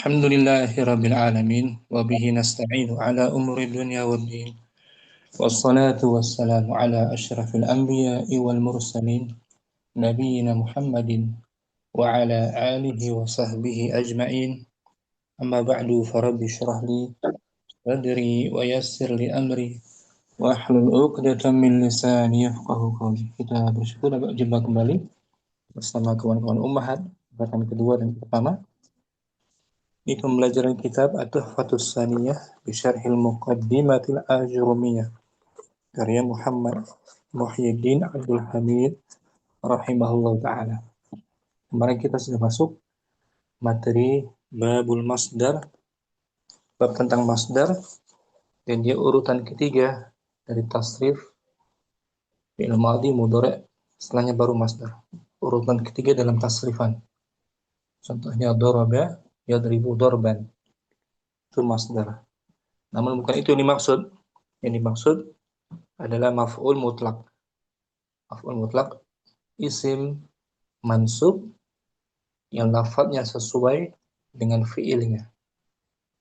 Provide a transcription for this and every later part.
Alhamdulillahi Rabbil Alamin wa bihi nasta'inu ala umuri dunya waddin wassalatu wassalamu ala ashrafil anbiya'i wal mursalin nabiyyina Muhammadin wa ala alihi wa sahbihi ajma'in amma ba'du farabbi syrah li sadri wa yassir li amri wa ahlul 'uqdatam min lisani yafqahu qawli. Kita bersyukur dapat jumpa kembali bersama kawan-kawan Ummahat angkatan kedua dan pertama di pembelajaran kitab At-Tuhfatus Saniyah bi Syarhil Muqaddimatil Ajrumiyah karya Muhammad Muhyiddin Abdul Hamid rahimahullah taala. Kemarin kita sudah masuk materi babul masdar, bab tentang masdar, dan dia urutan ketiga dari tasrif fi'il madhi mudhari', setelahnya baru masdar. Urutan ketiga dalam tasrifan. Contohnya daraba yadribu darban, itu masdar. Namun bukan itu yang dimaksud. Yang dimaksud adalah maf'ul mutlak. Maf'ul mutlak isim mansub yang lafadznya sesuai dengan fiilnya.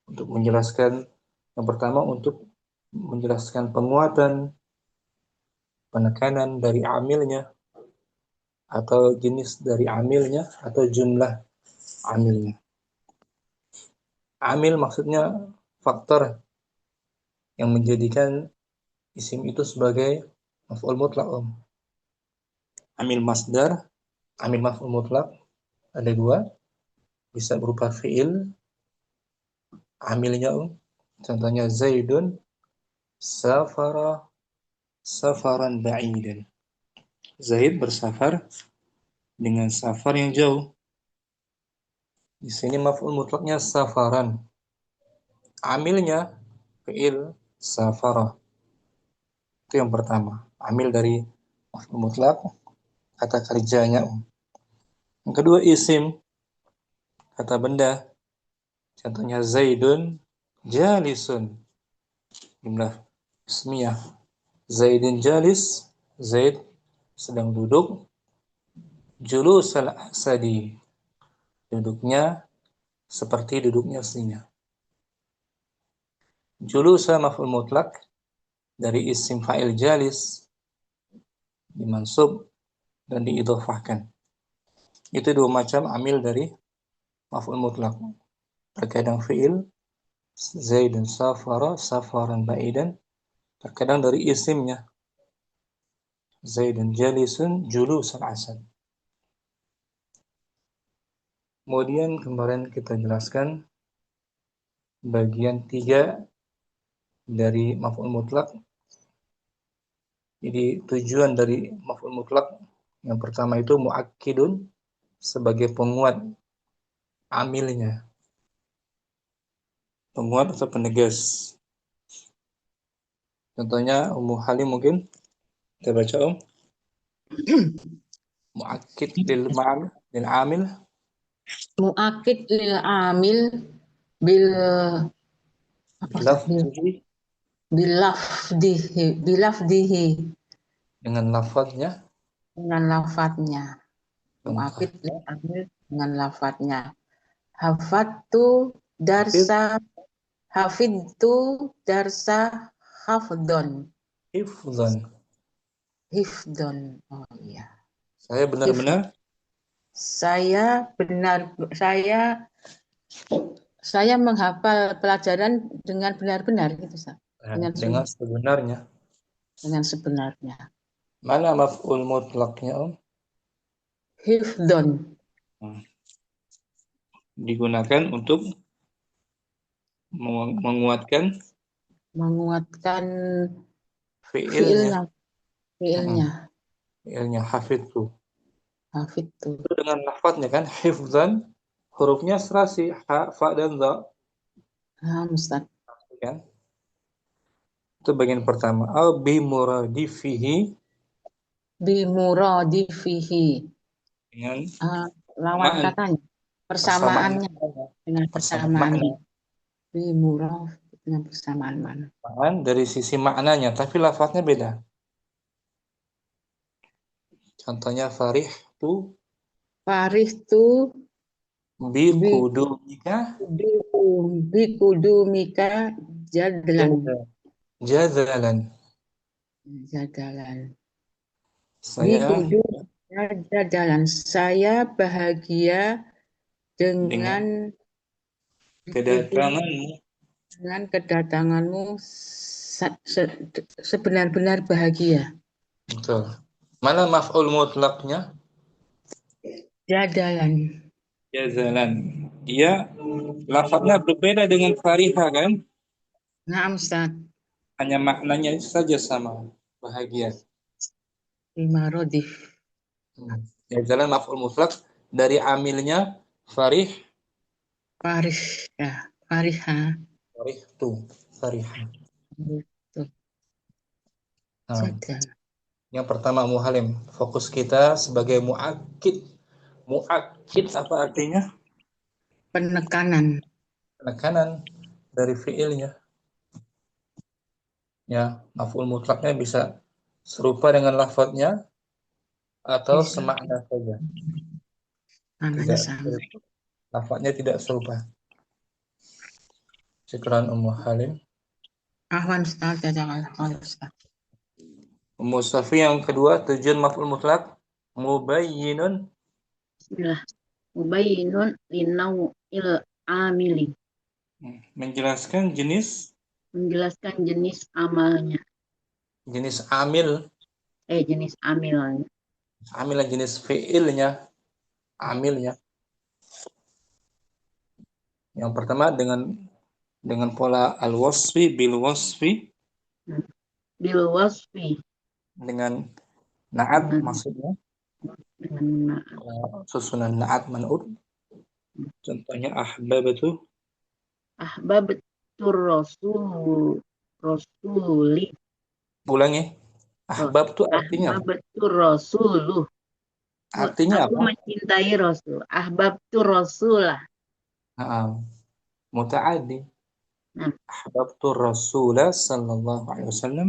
Untuk menjelaskan yang pertama, untuk menjelaskan penguatan, penekanan dari amilnya, atau jenis dari amilnya, atau jumlah amilnya. Amil maksudnya faktor yang menjadikan isim itu sebagai maf'ul mutlak. Amil masdar, amil maf'ul mutlak ada dua, bisa berupa fiil amilnya. Contohnya Zaidun safara safaran ba'idan. Zaid bersafar dengan safar yang jauh. Di sini maf'ul mutlaknya safaran. Amilnya fiil safara. Itu yang pertama. Amil dari maf'ul mutlak, kata kerjanya. Yang kedua isim, kata benda. Contohnya Zaidun jalisun. Jumlah ismiyah. Zaidun jalis, Zaid sedang duduk. Julus al-asadi, duduknya seperti duduknya singa. Julusa maf'ul mutlak dari isim fa'il jalis, dimansub dan diidhofahkan. Itu dua macam amil dari maf'ul mutlak. Terkadang fi'il Zaidun safara safaran ba'idan, terkadang dari isimnya Zaidun jalisun julus al-asad. Kemudian kemarin kita jelaskan bagian 3 dari maf'ul mutlak. Jadi tujuan dari maf'ul mutlak yang pertama itu muakkidun, sebagai penguat amilnya, penguat atau penegas. Contohnya Ummu Halim mungkin kita baca muakkid lil amil Mu'akid lil amil bil bilafdihi dengan lafadznya. dengan lafadznya. Mu'akid lil amil dengan lafadznya. Hafadtu darsa hafidtu darsa hafdon. Hifdon. Oh iya. Saya benar-benar saya menghafal pelajaran dengan benar-benar gitu, Ustaz. Dengan sebenarnya. Dengan sebenarnya. Mana maf'ul mutlaknya, Hifdon. Digunakan untuk menguatkan fiilnya. Fiilnya hafidtu. Itu dengan lafadznya kan, hifdzan, hurufnya serasi, ha, fa dan dha. Ustaz. Kan? Itu bagian pertama. Au bimuradifihi, dengan lawan katanya, persamaannya dengan persamaan. Bimurad dengan persamaan mana? Dari sisi maknanya, tapi lafadznya beda. Contohnya farihtu Biqudumika Bikudumika jadlan. jazalan. Jadalan. Saya Bikudumika jadalan. Saya bahagia dengan dengan kedatanganmu. dengan kedatanganmu sebenar-benar bahagia. Betul. Mana maf'ul mutlaknya? Jadalan. Jazalan. Dia lafadznya berbeda dengan fariha kan? Nah, Ustaz. Hanya maknanya saja sama. Bahagia. Lima rodif. Jazalan maf'ul mutlak dari amilnya farih. Farih. Ya. Fariha. Farih tu. Fariha. Itu. Nah, Jadalan. yang pertama muhalim. Fokus kita sebagai mu'akid. Mu'akid apa artinya? Penekanan. Penekanan dari fiilnya. Ya, maf'ul mutlaknya bisa serupa dengan lafadznya atau Bisa. semakna saja. Namanya Tidak sama. serupa. Lafadznya tidak serupa. Syukran Ummu Halim. Ahwan Ustaz. Jazakallah Ustaz. Ummu Safi yang kedua, tujuan maf'ul mutlak mubayyinun. Bismillah. Mubayyinun linau'il amili. Menjelaskan jenis Menjelaskan jenis amalnya. amil. Jenis amilnya. Amil jenis fiilnya. Amilnya. Yang pertama dengan pola al-wasfi bil wasfi. Bil wasfi. Dengan na'at Dengan, maksudnya. dengan Susunan na'at man'ud. Contohnya ahbabatu. ahbabtur rasuli. Ulangi. Ahbab itu artinya apa? Ahbabtur rasuluh. Artinya Aku apa? mencintai Rasul. Ahbabtur rasulah. Muta'addi. Nah, Ahbabtu Rasulullah sallallahu alaihi wasallam.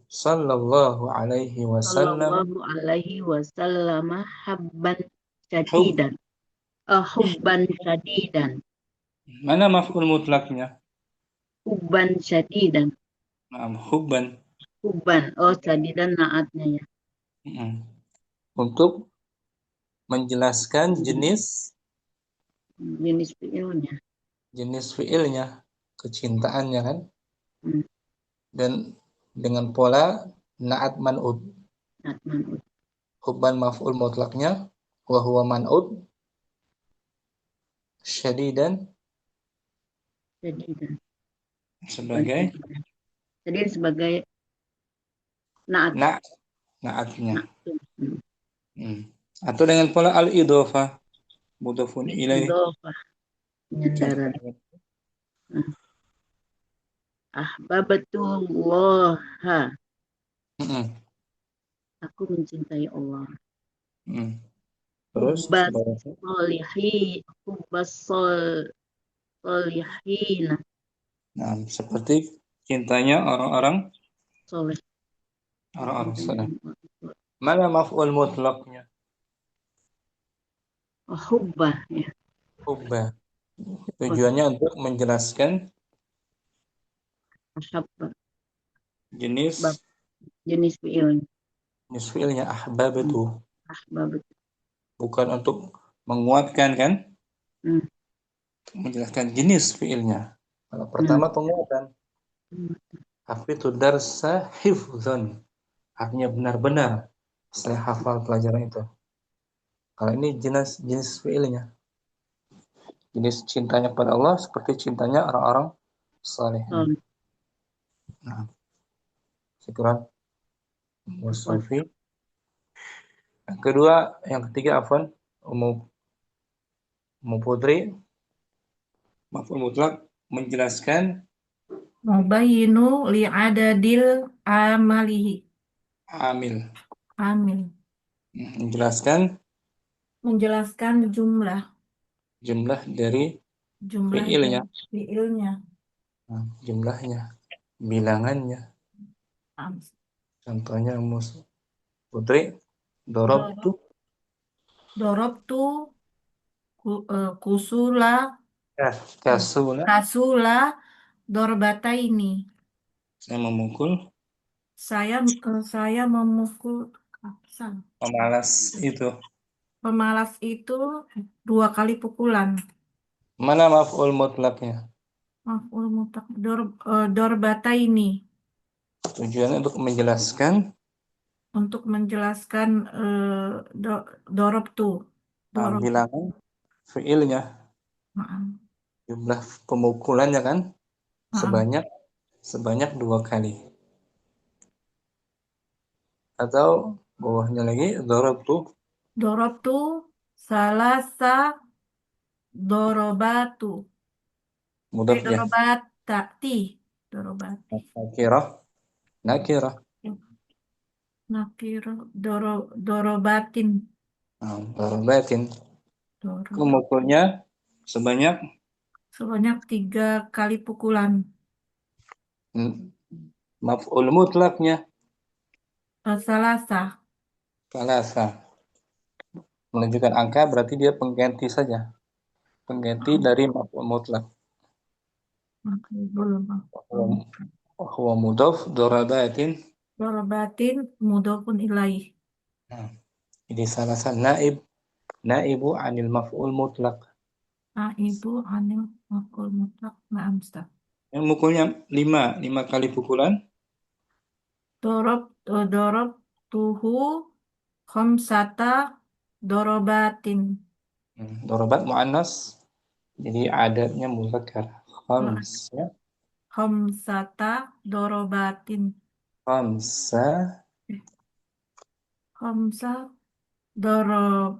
Sallallahu alaihi wasallam. sallallahu alaihi wasallam habban Hub. syadidan. Hubban syadidan. Mana maf'ul mutlaknya? Hubban syadidan. Hubban. Hubban. Syadidan naatnya ya. Untuk menjelaskan jenis fiilnya. Jenis fiilnya, kecintaannya kan? Dan dengan pola na'at man'ud. Naat man'ud. Hubban maf'ul mutlaknya wa huwa man'ud syadidan sebagai naat. Na'atnya. Atau dengan pola al-idhofah mudhafun ilaih. Idhofah. Penyandaran. Ahbabatullah. Aku mencintai Allah. Terus solihin. Nah, seperti cintanya orang-orang Soleh. Orang-orang soleh. Mana maf'ul mutlaknya? Hubbah ya. Hubbah. Tujuannya untuk menjelaskan jenis fiilnya. Jenis fiilnya ahbabatu. Ahbabatu. Bukan untuk menguatkan kan? Menjelaskan jenis fiilnya. Kalau pertama penguatan. Hafidhu darsa hifdzan. Artinya benar-benar saya hafal pelajaran itu. Kalau ini jenis fiilnya. Jenis cintanya pada Allah seperti cintanya orang-orang saleh. Nah, syukuran Musafi. Yang ketiga afwan, Ummu Putri. Maf'ul mutlak menjelaskan Mubayyinu li'adadil amalihi. Amil. Menjelaskan jumlah dari fiilnya. Nah, jumlahnya, bilangannya. Contohnya Ummu Putri, darabtu Dorobtu kusula Ya, kasula, kasula dorbataini. saya memukul, Saya memukul salah. pemalas itu. Pemalas itu 2 kali pukulan. Mana maf'ul mutlaknya? Maf'ul mutlak dorbataini. Tujuannya untuk menjelaskan Untuk menjelaskan dorobtu. bilangan fiilnya, Maaf. jumlah pemukulannya kan Maaf. sebanyak 2 kali. Atau bawahnya lagi Dorobtu salasa dorobatu. mudhaf ya, Dorobatati. Dorobati. nakirah. Nakiro dorobatin. Dorobatin. Doro. Memukulnya sebanyak Sebanyak 3 kali pukulan. maf'ul mutlaknya Salasa. salasa. Menunjukkan angka berarti dia pengganti saja. Pengganti dari maf'ul mutlak. Huwa mudhaf dorobatin. Dorobatin mudhofun ilaih. Jadi salasa naibu anil maf'ul mutlak. Ibu anil maf'ul mutlak. Naam, Ustaz. Yang mukulnya 5 kali pukulan. Dorob tuhu khamsata dorobatin. Dorobat muannas. Jadi adatnya muzakkar. Khamsata dorobatin. Khamsa dorob.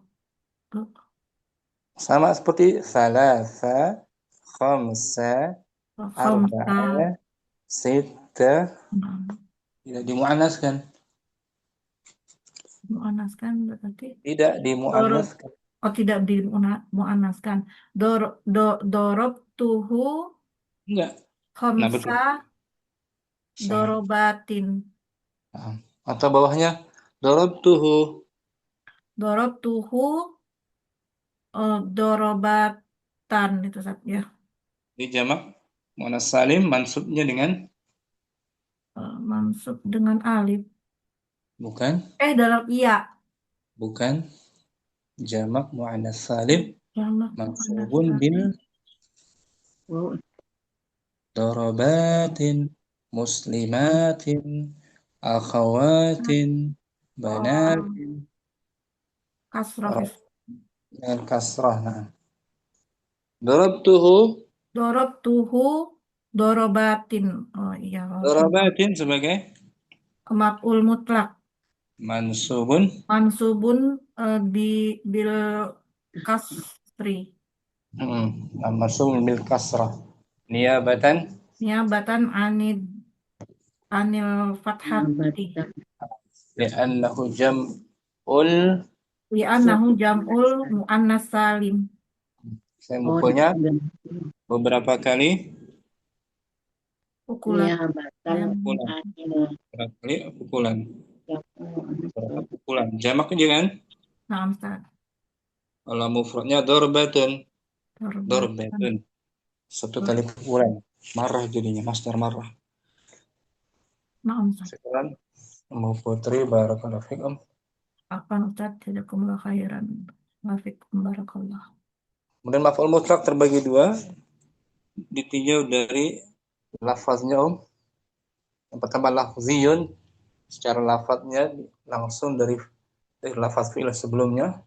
Sama seperti salasa, khamsa, Khamsa. arba'a, sita. Tidak dimuannaskan. Muannaskan berarti? Tidak dimuannaskan. Tidak dimuannaskan. Dorob tuhu Enggak. Nah, betul. khamsa dorobatin. Atau bawahnya dorobtuhu. Dorobtuhu dorobatan itu ya. Di jamak muannas salim mansubnya dengan Mansub dengan alif. bukan? Dalam iya. Bukan. Jamak muannas salim mansubun bil dorobatin, muslimatin, akhawatin, banatin. Kasrah. Dengan kasrah. Nah. Dorobtuhu Dorobatin. Oh iya. dorobatin sebagai Maf'ul mutlak. Mansubun bil kasri. Mansubun bil kasrah. Niabatan anil fathati. li'annahu jam'ul muannas salim. Saya mukulnya beberapa kali. Pukulan. Berapa kali pukulan? Berapa pukulan? Jamak aja kan? Nah, Ustaz. Kalau mufradnya dorbatun. Satu kali pukulan. Marah jadinya, masdar marah. Nah, Ustaz. Sekarang mau putri barakallahu fikum. Apa Ustaz? Jazakumullah khairan. Wafikum barakallah. Kemudian maf'ul mutlak terbagi 2. Ditinjau dari lafaznya Yang pertama lafziyun, secara lafaznya langsung dari lafaz fi'il sebelumnya.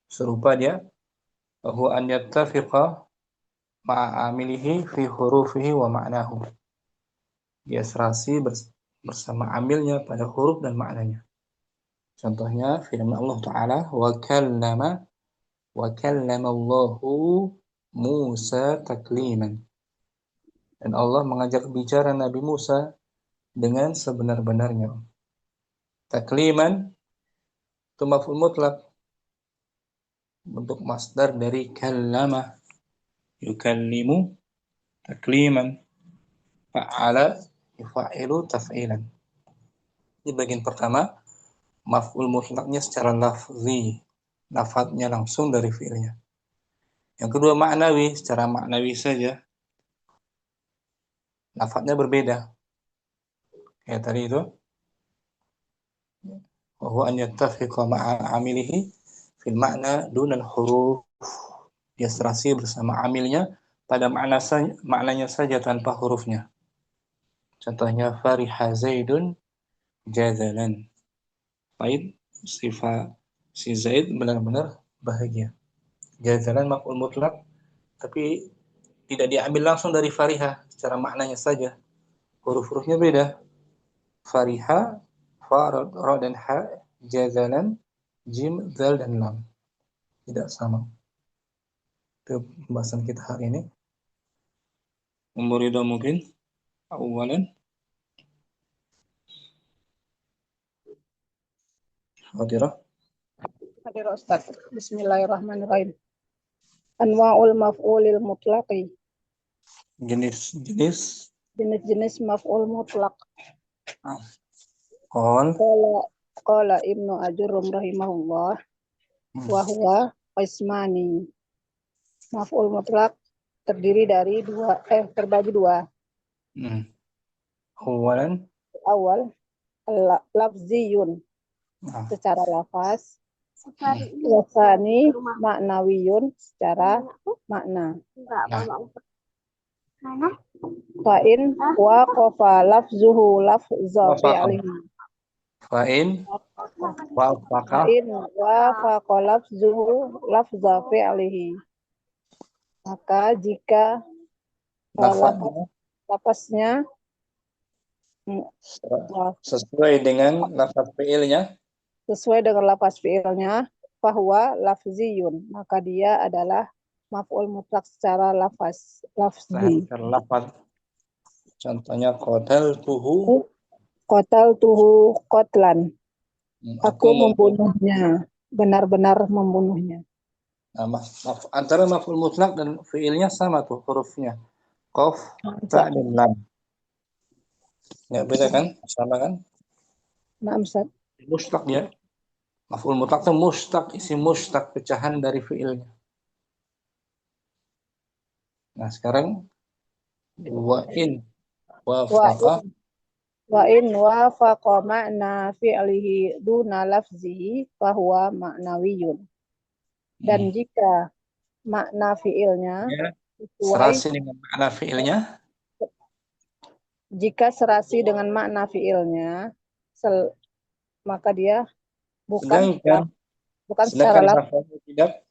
Serupa dia. Bahwa an yattafiqa ma'amilihi fi hurufihi wa ma'nahu. Dia serasi bersama amilnya pada huruf dan maknanya. Contohnya firman Allah Ta'ala wa kallama Allahu Musa takliman. Dan Allah mengajak bicara Nabi Musa dengan sebenar-benarnya. Takliman itu maf'ul mutlak, bentuk masdar dari kallama, yukallimu takliman, fa'ala yufa'ilu taf'ilan. Di bagian pertama maf'ul mutlaknya secara lafzi, lafadznya langsung dari fiilnya. Yang kedua maknawi, secara maknawi saja lafadznya berbeda. Kayak tadi itu, bahwa an yattafiqa ma'a amilihi fil makna dunal huruf. Dia serasi bersama amilnya pada maknanya saja tanpa hurufnya. Contohnya fariha Zaidun jazalan. Baik, si Zaid benar-benar bahagia. Jazalan maf'ul mutlak, tapi tidak diambil langsung dari fariha, secara maknanya saja. Huruf-hurufnya beda. Fariha, fa, ra dan ha, jazalan, jim, zal dan lam. Tidak sama. Itu pembahasan kita hari ini. Umuridah mungkin awalan. Hadirah. Hadir Ustaz. Bismillahirrahmanirrahim. Anwa'ul maf'ulil mutlaqi. Jenis-jenis Jenis-jenis maf'ul mutlaq. qol. Qala Ibnu Ajurum rahimahullah. Wa huwa qismani. Maf'ul mutlaq terdiri dari terbagi dua. Awalan. Awal lafziyun secara lafaz. Wasani maknawiyun secara makna. Fa'in waqafa lafzuhu lafza fi'lihi. Fa'in wafaqa Fa'in wafaqa lafzuhu lafza fi'lihi. Maka jika lafaznya sesuai dengan lafaz fi'ilnya, lafaz fi'ilnya, fahuwa lafziyun, maka dia adalah maf'ul mutlaq secara lafzi. Contohnya qataltuhu Qotlan. Aku membunuhnya, benar-benar membunuhnya. Nah, antara maf'ul mutlaq dan fi'ilnya sama tuh hurufnya. Qaf, ta dan lam. Enggak beda kan? Sama kan? Nah, Ustaz. Mustaq dia. Maf'ul mutlaq itu mustaq, isim mustaq, pecahan dari fi'ilnya. Nah, sekarang wa in wafaqa ma'na fi'lihi duna lafzihi fahuwa ma'nawiyun. Dan jika makna fi'ilnya serasi dengan makna fi'ilnya, maka dia bukan sedangkan secara lafaznya tidak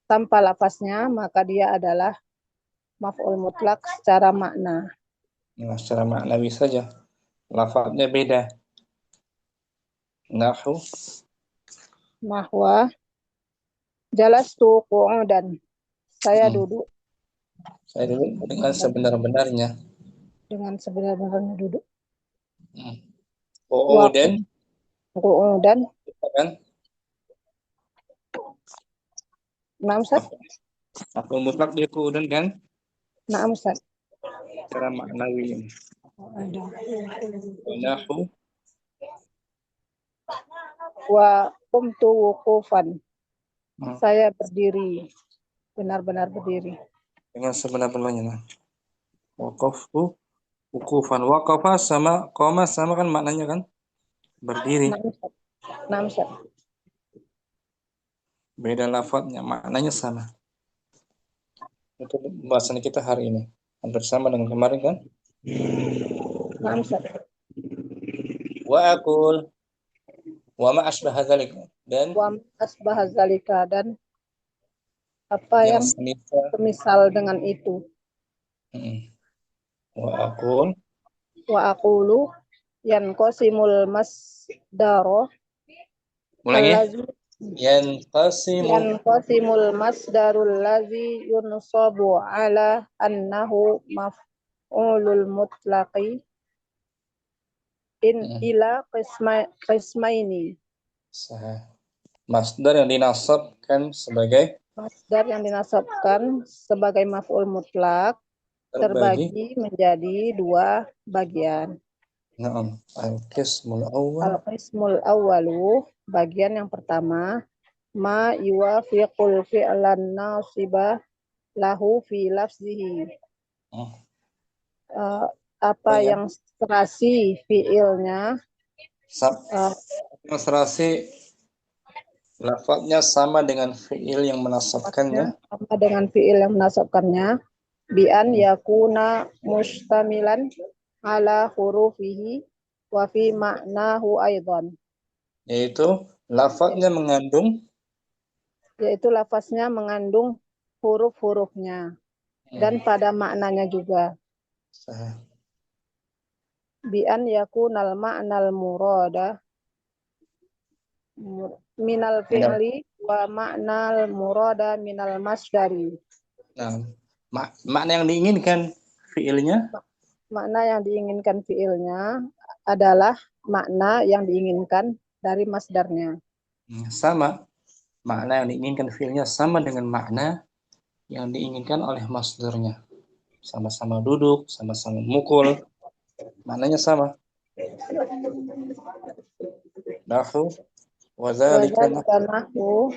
tanpa lafaznya, maka dia adalah maf'ul mutlaq secara makna. Nah, secara maknawi saja. Lafaznya beda. Nahwa jalastu qu'udan. Saya duduk. Saya duduk dengan sebenar-benarnya. Dengan sebenar-benarnya duduk. Qu'udan. Kan? Naam, Ustaz. Maf'ul mutlaq dia qu'udan kan? Naam, Ustaz. Secara maknawi. Wa qumtu wuqufan. Saya berdiri, benar-benar berdiri. Dengan sebenar-benarnya. Waqaftu wuqufan. Waqafa sama qama sama kan maknanya kan? Berdiri. Naam, Ustaz. Beda lafadznya, maknanya sama. Itu pembahasan kita hari ini. Hampir sama dengan kemarin kan? Naam, Ustaz. Wa aqul wa ma asbaha dzalik dan apa yang semisal dengan itu. Wa aqulu yanqasimul masdaro yanqasimul masdarul ladzi yunsabu ala annahu maf'ulul mutlaqi ila qismaini. Masdar yang dinasabkan sebagai maf'ul mutlak terbagi menjadi dua bagian. Naam. Al-qismul awwal. Al-qismul awwalu, bagian yang pertama, ma yuwafiqul fi'lan nasiba lahu fi lafzihi. Hmm. Apa Ya. yang serasi fi'ilnya, Serasi lafadznya sama dengan fi'il yang menasabkannya. sama dengan fi'il yang menasabkannya, bi'an yakuna mustamilan ala hurufihi wa fi ma'nahu aidan. Yaitu lafadznya mengandung Yaitu lafaznya mengandung huruf-hurufnya dan pada maknanya juga. Bi'an yakunal ma'nal murada minal fi'li wa ma'nal murada minal masdari. Nah, makna yang diinginkan fi'ilnya, Makna yang diinginkan fi'ilnya adalah makna yang diinginkan dari masdarnya. sama. Makna yang diinginkan fi'ilnya sama dengan makna yang diinginkan oleh masdarnya. Sama-sama duduk, sama-sama mukul, maknanya sama. Nahu wa dzalika nahwu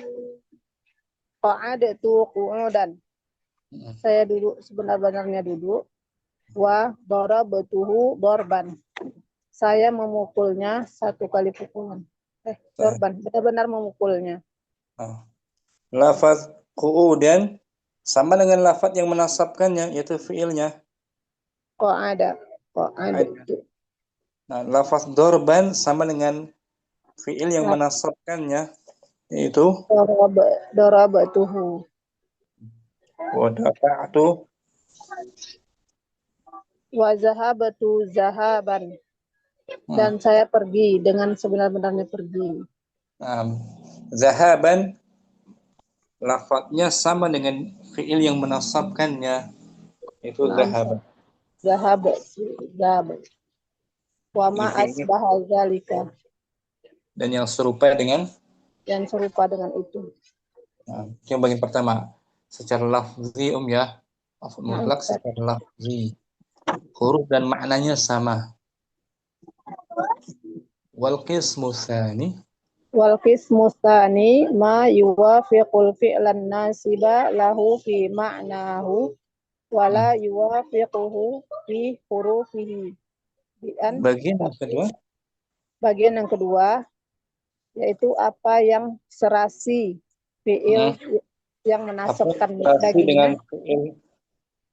qa'adtu qu'udan. Saya duduk sebenar-benarnya duduk. Wa darabtuhu darban. Saya memukulnya satu kali pukulan. Darban, benar-benar memukulnya. Lafaz qu'udan sama dengan lafaz yang menasabkannya, yaitu fi'ilnya. Qa'ada. Nah, lafaz darban sama dengan fi'il yang menasabkannya, yaitu darabtuhu. wa dafa'tu Wa zahabtu zahaban. Dan saya pergi dengan sebenar-benarnya pergi. Zahaban lafadznya sama dengan fi'il yang menasabkannya, yaitu zahaban. Zahab. Wa ma asbaha zalika. Dan yang serupa dengan itu. Yang bagian pertama secara lafzi ya, mutlak secara lafzi. Huruf dan maknanya sama. Wal qismu tsani ma yuwafiqul fi'lan nasiba lahu fi ma'nahu wa la yuwafiquhu fi hurufihi. Bagian yang kedua yaitu apa yang serasi fi'il yang menasabkan dengan fi'il.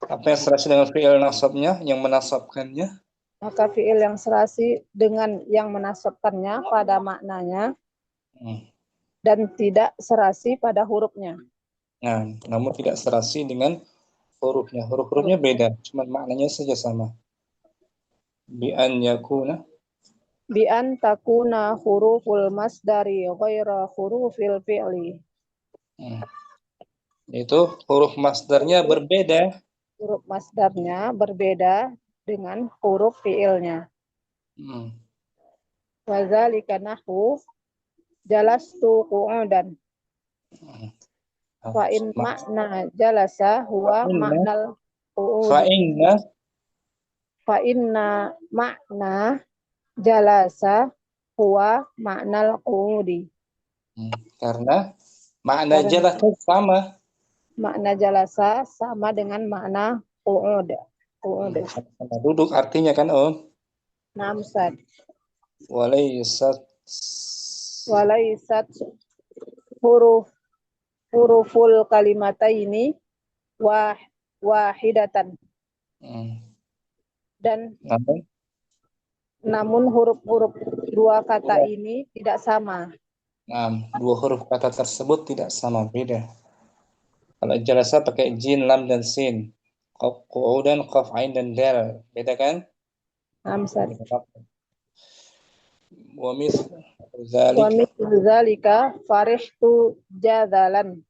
Apa yang serasi dengan fi'il nasabnya yang menasabkannya? Maka fi'il yang serasi dengan yang menasabkannya pada maknanya dan tidak serasi pada hurufnya. Nah, namun tidak serasi dengan hurufnya. Huruf-hurufnya beda, cuma maknanya saja sama. Bi'an takuna huruful masdari ghaira hurufil fi'li. Itu huruf masdarnya berbeda. Huruf masdarnya berbeda dengan huruf fi'ilnya. Wa dzalika nahwu jalastu qu'udan. Fa in makna jalasa huwa maknal qu'udi. Fa inna makna jalasa huwa maknal qu'udi. Karena makna jalasa sama. Makna jalasa sama dengan makna qu'ud. Sama duduk artinya kan, Om? Naam, Ustaz. Walaysat huruful kalimataini wahidatan. Dan namun huruf-huruf dua kata ini tidak sama. Dua huruf kata tersebut tidak sama, beda. Kalau jalasa pakai jin, lam, dan sin. Qu'udan, qaf, ain, dan dal. Beda kan? Amsal. Wa mithlu dzalika farihtu jadalan.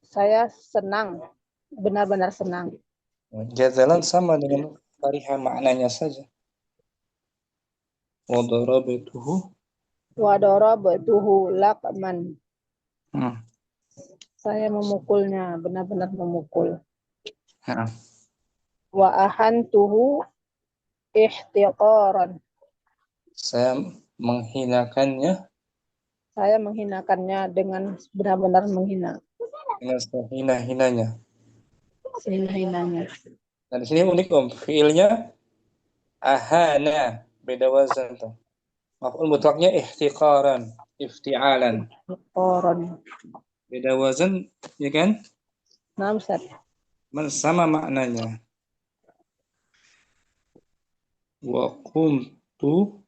Saya senang, benar-benar senang. Jadalan sama dengan fariha, maknanya saja. Wa darabtuhu laqman. Saya memukulnya, benar-benar memukul. wa ahantuhu ihtiqaran. Saya menghinakannya Saya menghinakannya dengan benar-benar menghina. dengan sehina-hinanya. Sehina-hinanya. Nah, di sini unik Om, fiilnya ahana, beda wazan tuh. Maf'ul mutlaknya ihtiqaran, ifti'alan. Ihtiqaran. Beda wazan, ya kan? Nah, Ustaz. Sama maknanya. Wa qumtu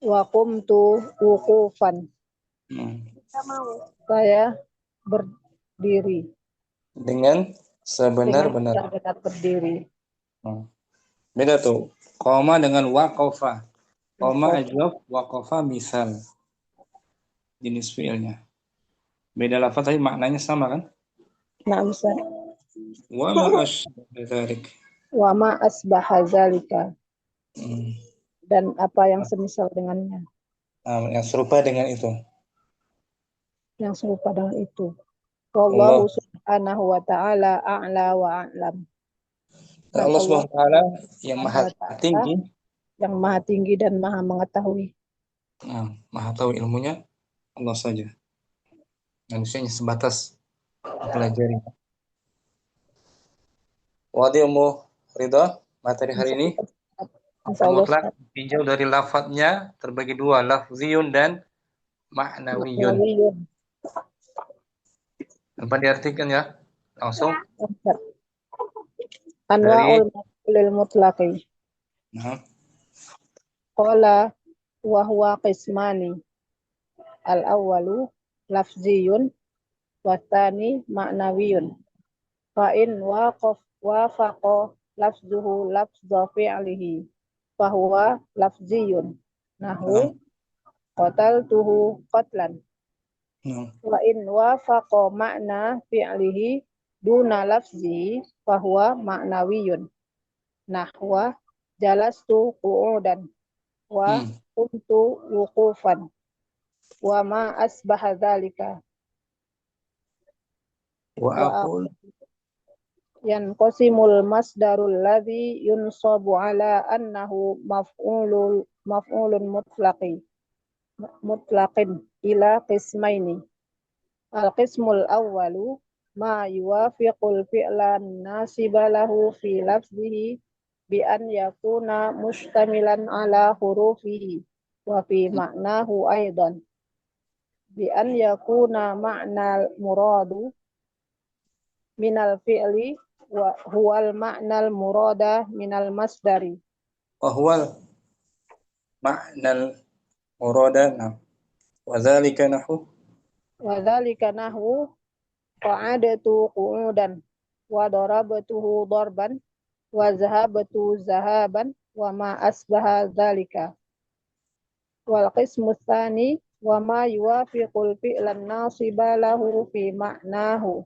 Wa qumtu wuqufan. Saya berdiri. dengan Dengan sebenar-benar. benar-benar berdiri. Beda tuh. Qoma dengan waqafa. Qoma ajwaf, waqafa misal. Jenis fiilnya. Beda lafaz tapi maknanya sama kan? Nah, Ustaz. Wa ma asbaha dzalik. Wa ma asbaha zalika. Hmm. Dan apa yang semisal dengannya. Nah, yang serupa dengan itu. Yang serupa dengan itu. Allah. Wallahu subhanahu wa ta'ala a'la wa a'lam. Dan Allah Subhanahu wa taala yang maha tinggi, yang maha tinggi dan maha mengetahui. nah, maha tahu ilmunya Allah saja. Manusianya sebatas mempelajari. Wadi Ummu Ridha, materi hari ini mutlak tinjau dari lafadznya terbagi dua, lafziyun dan ma'nawiyun. Apa diartikan ya? Langsung. Anwa'ul maf'ulil mutlaqi. Nah. Qala wa huwa qismani. Al-awwalu lafziyun wa tsani ma'nawiyun. Fa in wafaqa lafzuhu lafza fi'lihi fa huwa lafziyun. Nahu qataltuhu qatlan. Wa in wafaqa ma'na fi'lihi duna lafzi fahuwa ma'nawiyun. Nahwa jalastu qu'udan wa kuntu wuqufan wa ma asbaha dzalika. Wa aqul yanqasimul masdarul ladzi yunsabu ala annahu maf'ulun mutlaqin ila qismaini. Al-qismul awwalu ma yuwafiqul fi'lan nasiba lahu fi lafzihi bi an yakuna mustamilan ala hurufihi wa fi ma'nahu aidan bi an yakuna ma'nal muradu minal fi'li wa huwal ma'nal murada minal masdari wa huwal ma'nal murada wa dzalika nahu qa'adatu qu'udan wa darabatuhu darban wa zahabatu zahaban wa ma asbaha dzalika. Wal qismu tsani wa ma yuwafiqul fi'lan nasiba lahu fi ma'nahu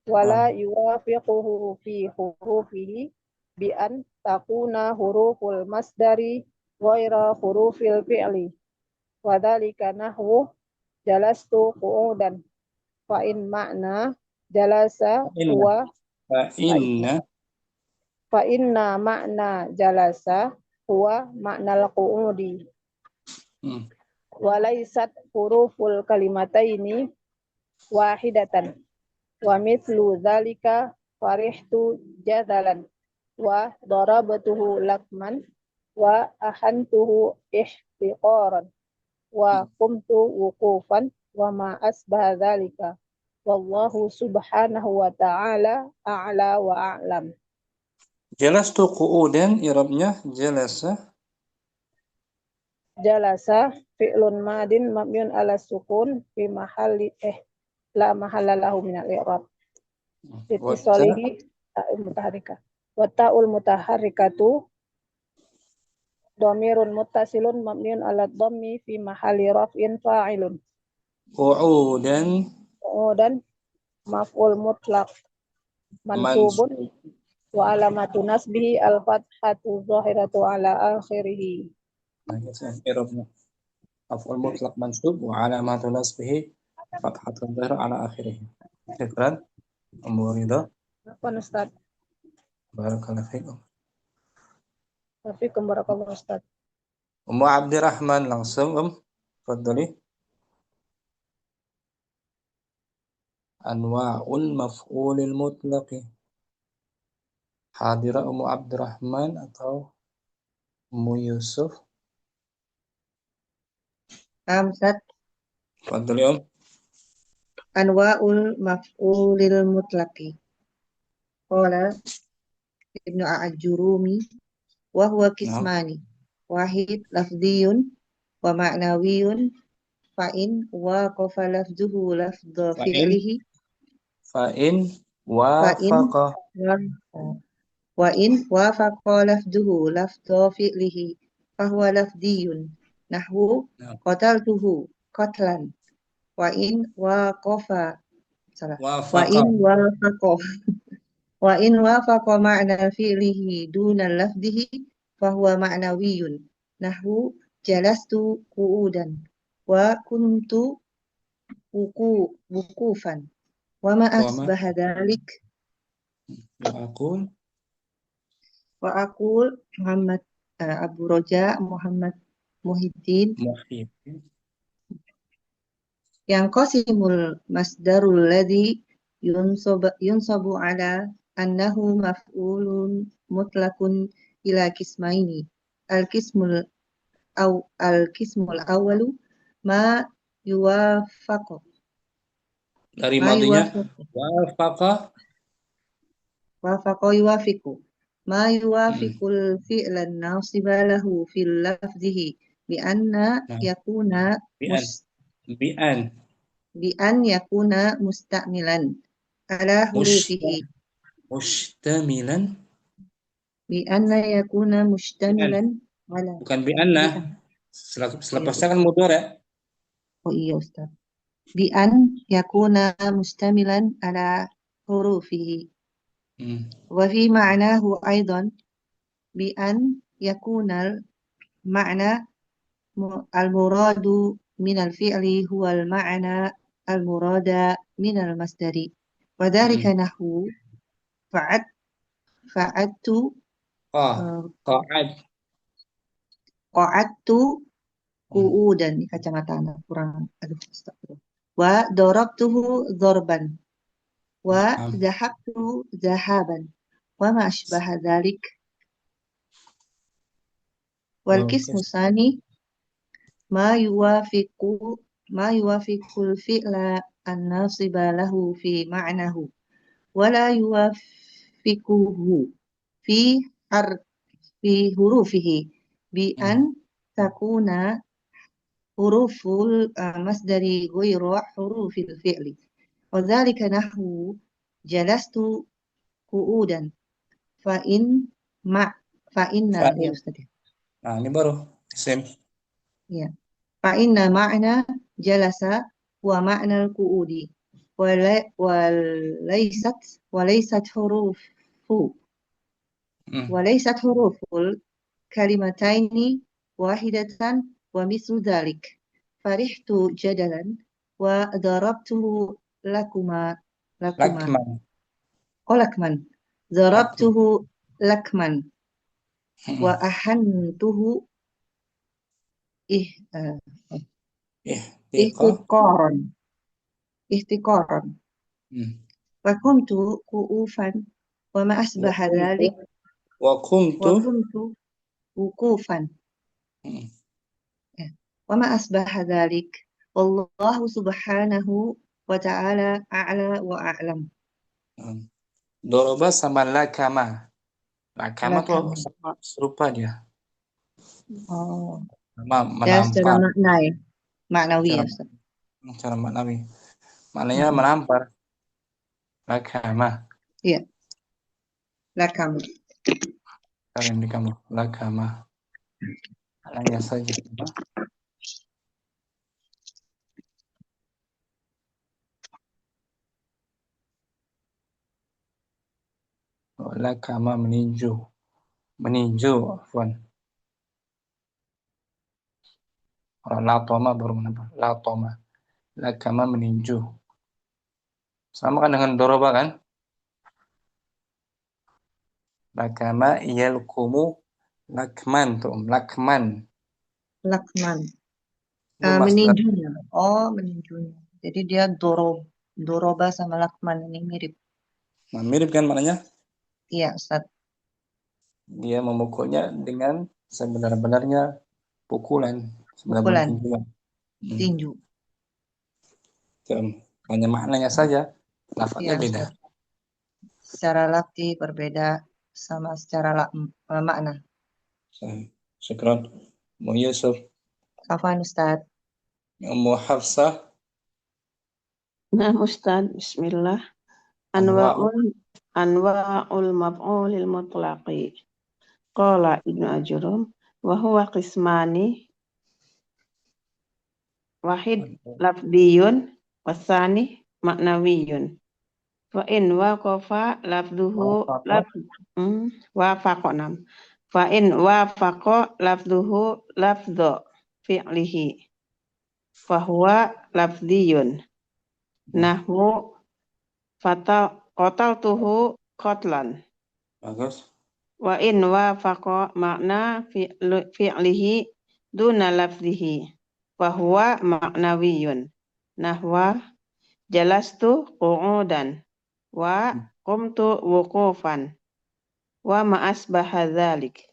wa la yuwafiquhu fi hurufihi bi an takuna huruful masdari ghaira hurufil fi'li. Wa dzalika nahwu jalastu qu'udan fa in ma'na jalasa huwa fa inna ma'na jalasa huwa ma'nal qu'udi wa laysat huruful kalimataini wahidatan wa mithlu dzalika farihtu jadalan wa darabtuhu lakman wa ahantuhu ihtiqaran wa qumtu wuqufan wa ma asbaha dzalika. Wallahu subhanahu wa ta'ala a'la wa a'lam. Jalastu qu'udan i'rabnya jalasa fi'lun madin mabniun ala sukun fi mahalli la mahalla lahu min al-i'rab. Litisalihi ta'ul mutaharrika. Wa ta'ul mutaharrikatu dhamirun muttasilun mabniun ala dhammi fi mahalli raf'in fa'ilun. Qu'udan maf'ul mutlaq mansubun wa alamatu nasbihi al-fathatu zahiratu ala akhirih. I'rabnya maf'ul mutlaq mansub wa alamatu nasbihi fathatun zahirah ala akhirih. Syukran Ummu Ridha. Apa Ustaz? Barakallahu fiikum. Wafikum barakallahu Ustaz. Ummu Abdirrahman langsung Fadli. Anwa'ul maf'ulil mutlaqi. Hadira Ummu Abdirrahman atau Ummu Yusuf? Ustaz. Fadli Anwa'ul maf'ulil mutlaqi. Qala Ibnu A'jurumi wa huwa kismani. Wahid lafdhiyun wa ma'nawiyun fa'in waqafa lafdhuhu lafdha fi'lihi fa'in wafaqa wa in wafaqa lafdhuhu lafdha fi'lihi fahuwa lafdhiyun nahwu qataltuhu qatlan wa in waqafa wa in wafaqa ma'na fi'lihi duna lafdhihi fahuwa ma'nawiyun nahwu jalastu qu'udan wa kuntu wukufan wa ma asbaha dhalik wa aqul Muhammad Abu Roja Muhammad Muhyiddin yang qasimul masdarul ladzi yunsabu ala annahu maf'ulun mutlaqun ila kismaini al-qismul awwalu ma yuwafaqu dari madinya wafaqa yuwafiqu ma yuwafiqul fi'lan nasiba lahu fil lafzihi bi anna yakuna bi an yakuna musta'milan ala hurufihi mustamilan bi anna yakuna mustamilan ala bukan bi anna selepasnya kan mudhari. Oh iya Ustaz. Bi an yakuna mustamilan ala hurufihi wa fi ma'nahu aidan bi an yakuna ma'na al-muradu min al-fi'li huwa al-ma'na al-murada min al-masdari wa dhalika nahwu fa'adtu qa'adtu qu'udan di kacamata anak kurang astagfirullah wa darabtuhu darban wa zahabtu zahaban wa ma asbaha dhalik wal qismu tsani ma yuwafiqul fi'la an-nasiba lahu fi ma'nahu wa la yuwafiquhu fi hurufihi bi an takuna huruful masdari ghairu hurufil fi'li wa dzalika nahwu jalastu qu'udan fa inna ya Ustaz. Nah, ini baru isim. Ya. Fa inna ma'na jalasa wa ma'na al-qu'udi walaysat huruful kalimataini wahidatan wa mislu dhalik farihtu jadalan wa darabtuhu lakman darabtuhu lakman wa ahantuhu ihtiqaran wa kuntu qu'ufan wa ma asbaha dhalik wa kuntu wukufan wa ma asbaha dhalik wallahu subhanahu wa ta'ala a'la wa a'lam. Doroba sama lakama tuh sama serupa dia. Sama Dan secara menampar. makna ya, maknawi ya Ustaz. Secara maknawi. Maknanya menampar. Lakama. Iya. Lakama. Kalian di kamu lakama. Maknanya saja. Lakama meninju. Afwan. Orang latoma baru menambah. Latoma. Lakama meninju. Sama kan dengan doroba kan? Lakama yalkumu Lakman tuh, lakman. Lakman. Itu masdar. Meninjunya. Oh, meninjunya. Jadi dia doroba sama lakman ini mirip. Nah, mirip kan maknanya? Iya, Ustaz. Dia memukulnya dengan sebenar-benarnya pukulan, sebenar-benar Pukulan. tinjuan. Tinju. Hanya maknanya saja, lafadznya Iya, beda. Ustaz. Secara lafzi berbeda sama secara makna. Syukran. Mu Yusuf, Afwan, Ustaz. Ummu Hafsah, Nah, Ustaz, bismillah. Anwa'u. Anwa'ul maf'ulil mutlaqi. Qala Ibnu Ajurum wa huwa qismani wahid lafdiyun wasani maknawiyun. Fa in waqafa lafduhu wafaqonam. Fa in wafaqa lafduhu lafdhu fi'lihi. Fa huwa lafdiyun. Nahwu qataltuhu qatlan. Bagus. Wa in wafaqa makna fi'lihi duna lafzihi fa huwa ma'nawiyun. Nahwa jalastu qu'udan wa qumtu wuqufan wa ma asbaha dzalik.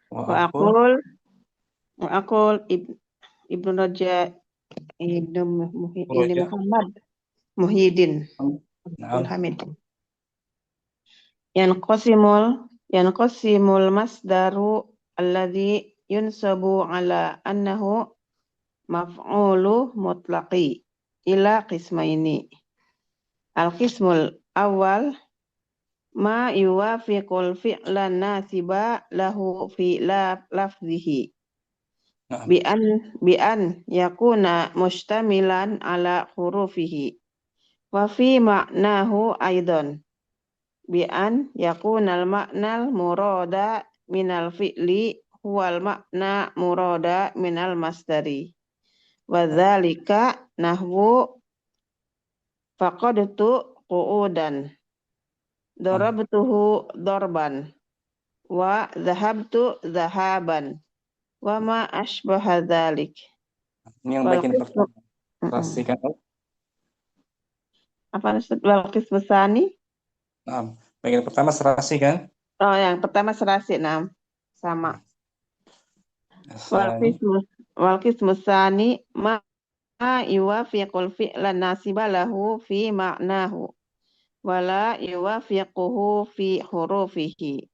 Wa aqul Ibnu Raja Ibnu Muhammad Muhyiddin Abdul Hamid. Yanqasimul masdaru alladhi yunsabu ala annahu maf'ulu mutlaqi ila qismaini. Al-qismul awal ma yuwafiqul fi'lan nasiba lahu fi lafzihi bi an yakuna mustamilan ala hurufihi wa fi ma'nahu aidan bi an yakunal ma'nal murada minal fi'li huwal makna murada minal masdari wa dzalika nahwu faqadtu qu'udan darabtuhu darban wa dhahabtu dhahaban wa ma asbaha dzalik. Ini yang bagian pertama. Pastikan. Apa wal qismu tsani? Nah, bagian pertama serasi kan? Oh, yang pertama serasi, nah. Sama. Wal qismu tsani ma yuwafiqul fi'lan nasiba lahu fi ma'nahu wala yuwafiquhu fi hurufihi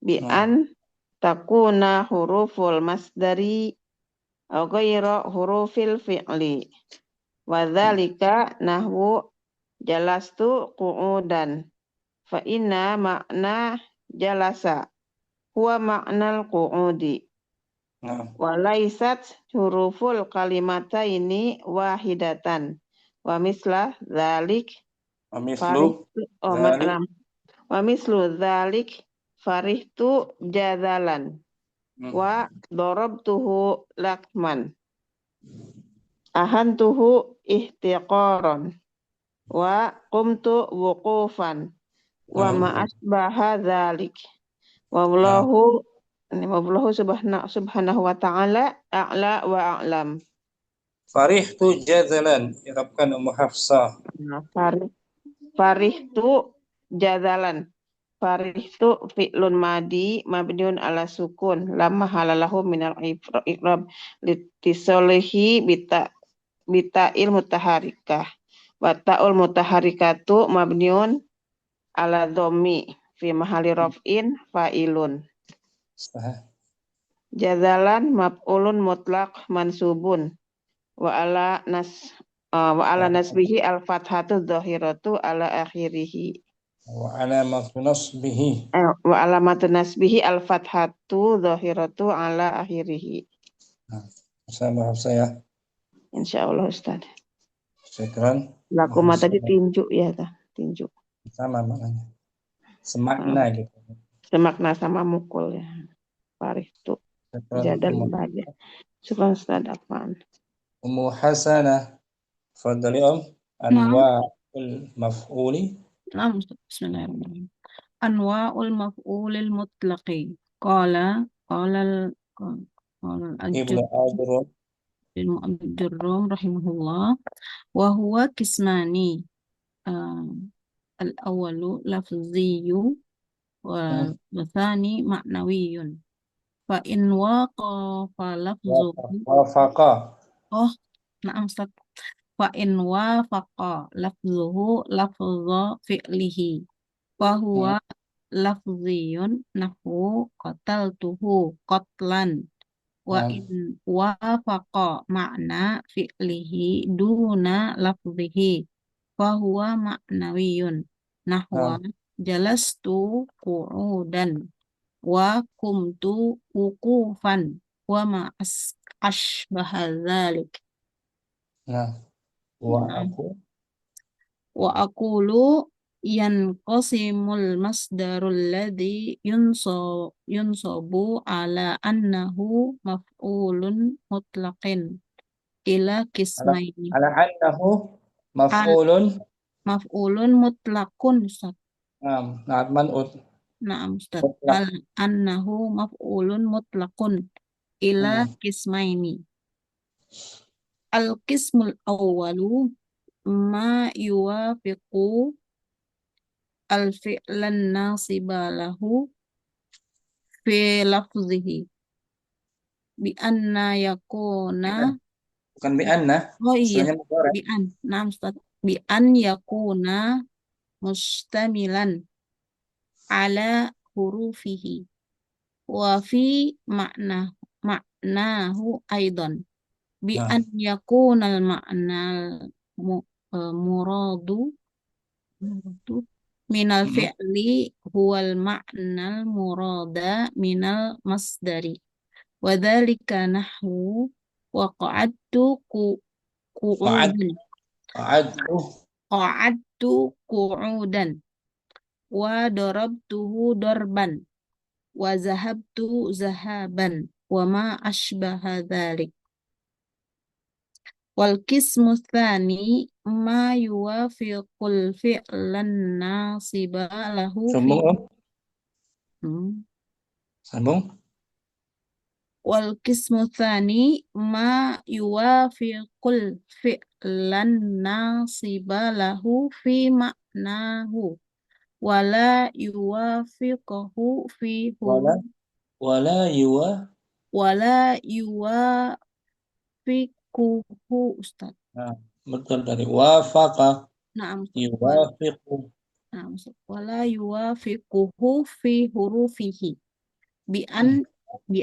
bi an takuna huruful masdari aw ghayra hurufil fi'li wa dzalika nahwu jalastu qu'udan fa inna makna jalasa huwa maknal qu'udi wa laysat huruful kalimataini wahidatan wa misla dzalik wa mislu dzalik farihtu jadalan wa darabtuhu lakman ahantuhu ihtiqaran wa qumtu wuqufan wa ma asbaha dzalik wallahu subhanahu wa ta'ala a'la wa a'lam. Farihtu jadalan, irabkan Ummu Hafsah. Farihtu jadalan. Farihtu fi'lun madi mabniun ala sukun lamma halalahu minal i'rab litisolihi bita'il mutaharikah wa ta'ul mutaharikatu mabniun ala dhammi fi mahali raf'in fa'ilun. Jadalan maf'ulun mutlaq mansubun wa ala nasbihi al-fathatu dhahiratu ala akhirih. Wa alamatu nasbihi al-fathatu dhahiratu ala akhirih. Sama Hafsah ya. Insyaallah Ustaz. Syukran. Lakuma tadi tinju ya ta, tinju. Sama maknanya. Semakna gitu. Semakna sama mukul ya. Farihtu jadal bahagia. Syukran Ustaz Afwan. Ummu Hasanah. Fadhali Anwa'ul maf'uli. Bismillahirrahmanirrahim. Anwa'ul maf'ulil mutlaqi. Qala Qala Ibnu Adrum. al-Ajurrum rahimahullah wa huwa kismani al-awwalu lafziyyu wa tsani ma'nawiyyun fa in waqafa lafzuhu Wafaqa. na'am Ustaz fa in wafaqa lafzuhu lafza fi'lihi fa huwa lafziyun nahwu qataltuhu qatlan wa in wafaqa makna fi'lihi duna lafzihi fa huwa ma'nawiyun nahwa jalastu qu'udan wa kumtu wuqufan wa ma ashbaha dzalik. Nah, Wa aqulu yanqasimul masdarul ladzi yunsabu ala annahu maf'ulun mutlaqin ila qismaini. ala annahu maf'ulun Mutlaqun Ustaz. man'ut. Na'am Ustaz. Ala annahu maf'ulun mutlaqun ila qismaini. Al-qismul awwalu ma yuwafiqu al-fi'lan nasiba lahu fi lafzihi bi anna yakuna Bukan bi anna. iya bi an naam Ustaz bi an yakuna mustamilan ala hurufihi wa fi ma'nahu aidan bi an yakuna al-ma'nal muradu minal fi'li huwal ma'nal murada minal masdari wa dzalika nahwu wa qa'adtu qu'udan wa darabtuhu darban wa zahabtu zahaban wa ma ashbaha dzalik. Wal qismu tsani ma yuwafiqul fi'lan nasiba lahu Sambung. Wal qismu tsani ma yuwafiqul fi'lan nasiba lahu fi ma'nahu wala yuwafiquhu fi wala yuwafiquhu Ustaz. Betul dari wafaqa. Na'am. Yuwafiqu. Na'am. Wala yuwafiquhu fi hurufihi bi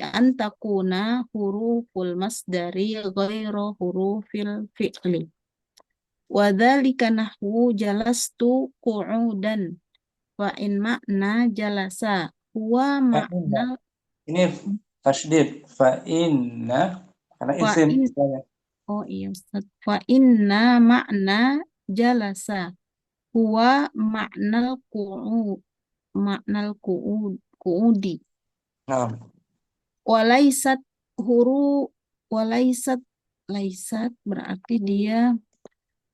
an takuna huruful masdari ghairu hurufil fi'li. Wa dzalika nahwu jalastu qu'udan wa in makna jalasa huwa makna ini tasydid fa inna karena isim iya Ustaz fa inna makna jalasa huwa maknal qu'udi walaisat berarti dia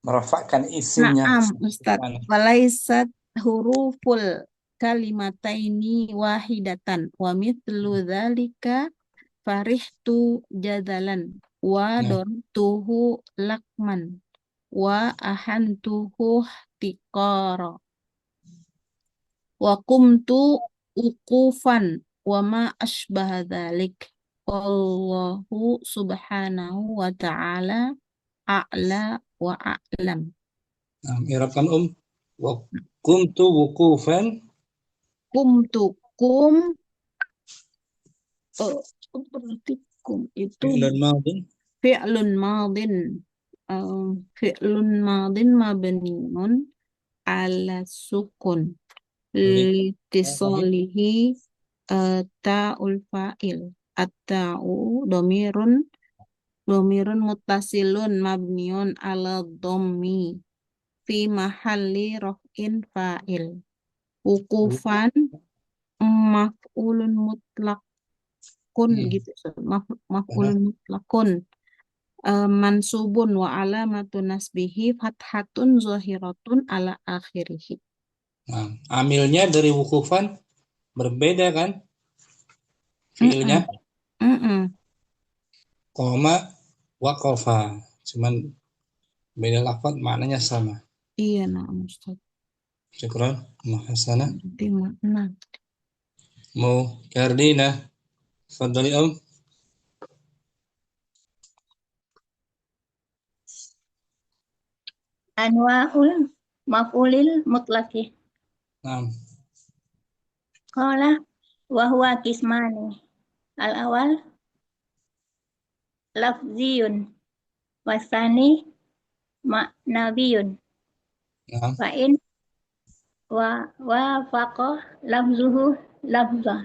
merafakkan isimnya. Naam Ustaz walaisat huruful kalimataini wahidatan wa mithlu dzalika farihtu jadalan wa dartuhu lakman wa ahantuhu tiqara wa qumtu uqufan wa ma ashbaha dzalik wallahu subhanahu wa ta'ala a'la wa a'lam. Irabkan wa kumtu wuqufan berarti kum itu fi'lun madin mabniun ala sukun litisolihi ta'ul fa'il at-ta'u domirun muttasilun mabniun ala dhammi fi mahalli raf'in fa'il wuqufan maf'ulun mutlaqun gitu maf'ulun mutlaqun mansubun wa alamatun nasbihi fathatun zahiratun ala akhirih. Amilnya dari wukufan berbeda kan? fiilnya qoma waqafa, cuman beda lafaz maknanya sama. Iya, nah, Ustaz. Syukran, mahasana. Berarti makna. Mau Kardina, fadhali Om. Anwa'ul maf'ulil mutlaqi. Naam. Qala wa huwa qismani. Al-awal lafziyun wasani ma'nawiyun. Naam. Wa in wa faqa lafzuhu lafza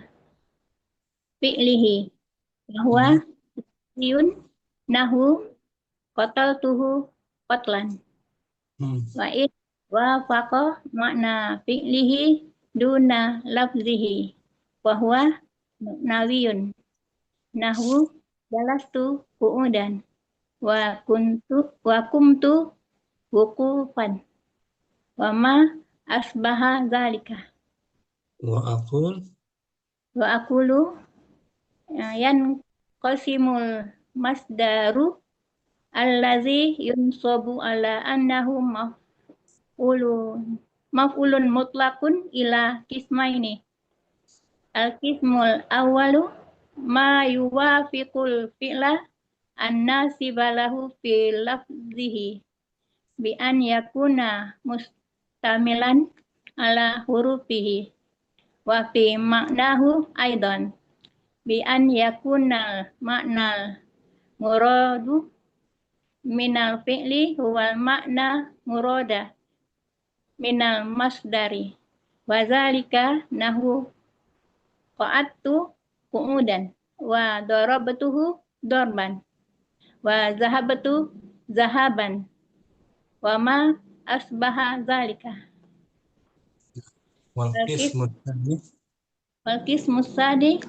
fi'lihi wa huwa lafziyun nahu qataltuhu qatlan. Wa in wa faqa makna fi'lihi duna lafzihi wa huwa nawiyun nahu jalastu qu'udan wa kumtu wuqufan wa ma asbaha zalika Wa aqulu yan qasimul masdaru allazi yunsabu ala annahu maf'ulun mutlaqun ila qismaini. Al-qismul awwalu ma yuwafiqul fi'la an-nasiba lahu fi lafzihi bi an yakuna mustamilan ala hurufihi wa fi maknahu aidan bi an yakuna maknal muradu minal fi'li huwal makna murada minal masdari wa zalika nahu qa'adtu qu'udan wa darabtuhu darban wa zahabtu zahaban wa ma asbaha zalika. wal qismu tsani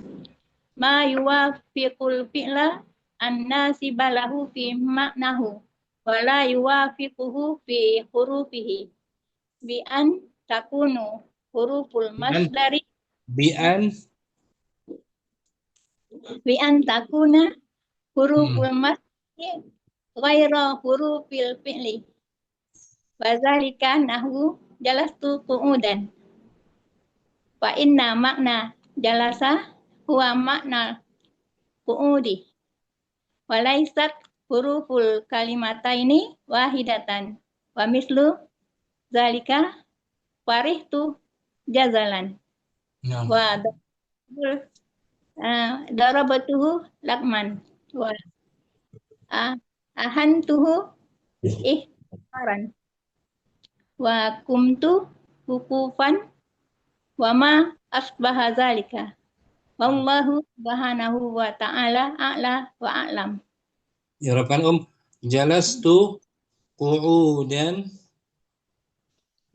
ma yuwafiqul fi'la an-nasiba lahu fi maknahu wa la yuwafiquhu fi hurufihi bi an takunu huruful masdari bi an takuna huruful masdari ghaira hurufil fi'li wa zalika nahu jalastu qu'udan fa inna makna jalasa huwa makna qu'udi walaisat huruful kalimataini wahidatan wa mislu zalika farihtu jazalan wa darabatuhu lakman wa ahantuhu ihtaran wa kumtu hukufan wa ma asbaha zalika. Wallahu subhanahu wa ta'ala a'la wa a'lam. Ya Rabban jalastu qu'udan.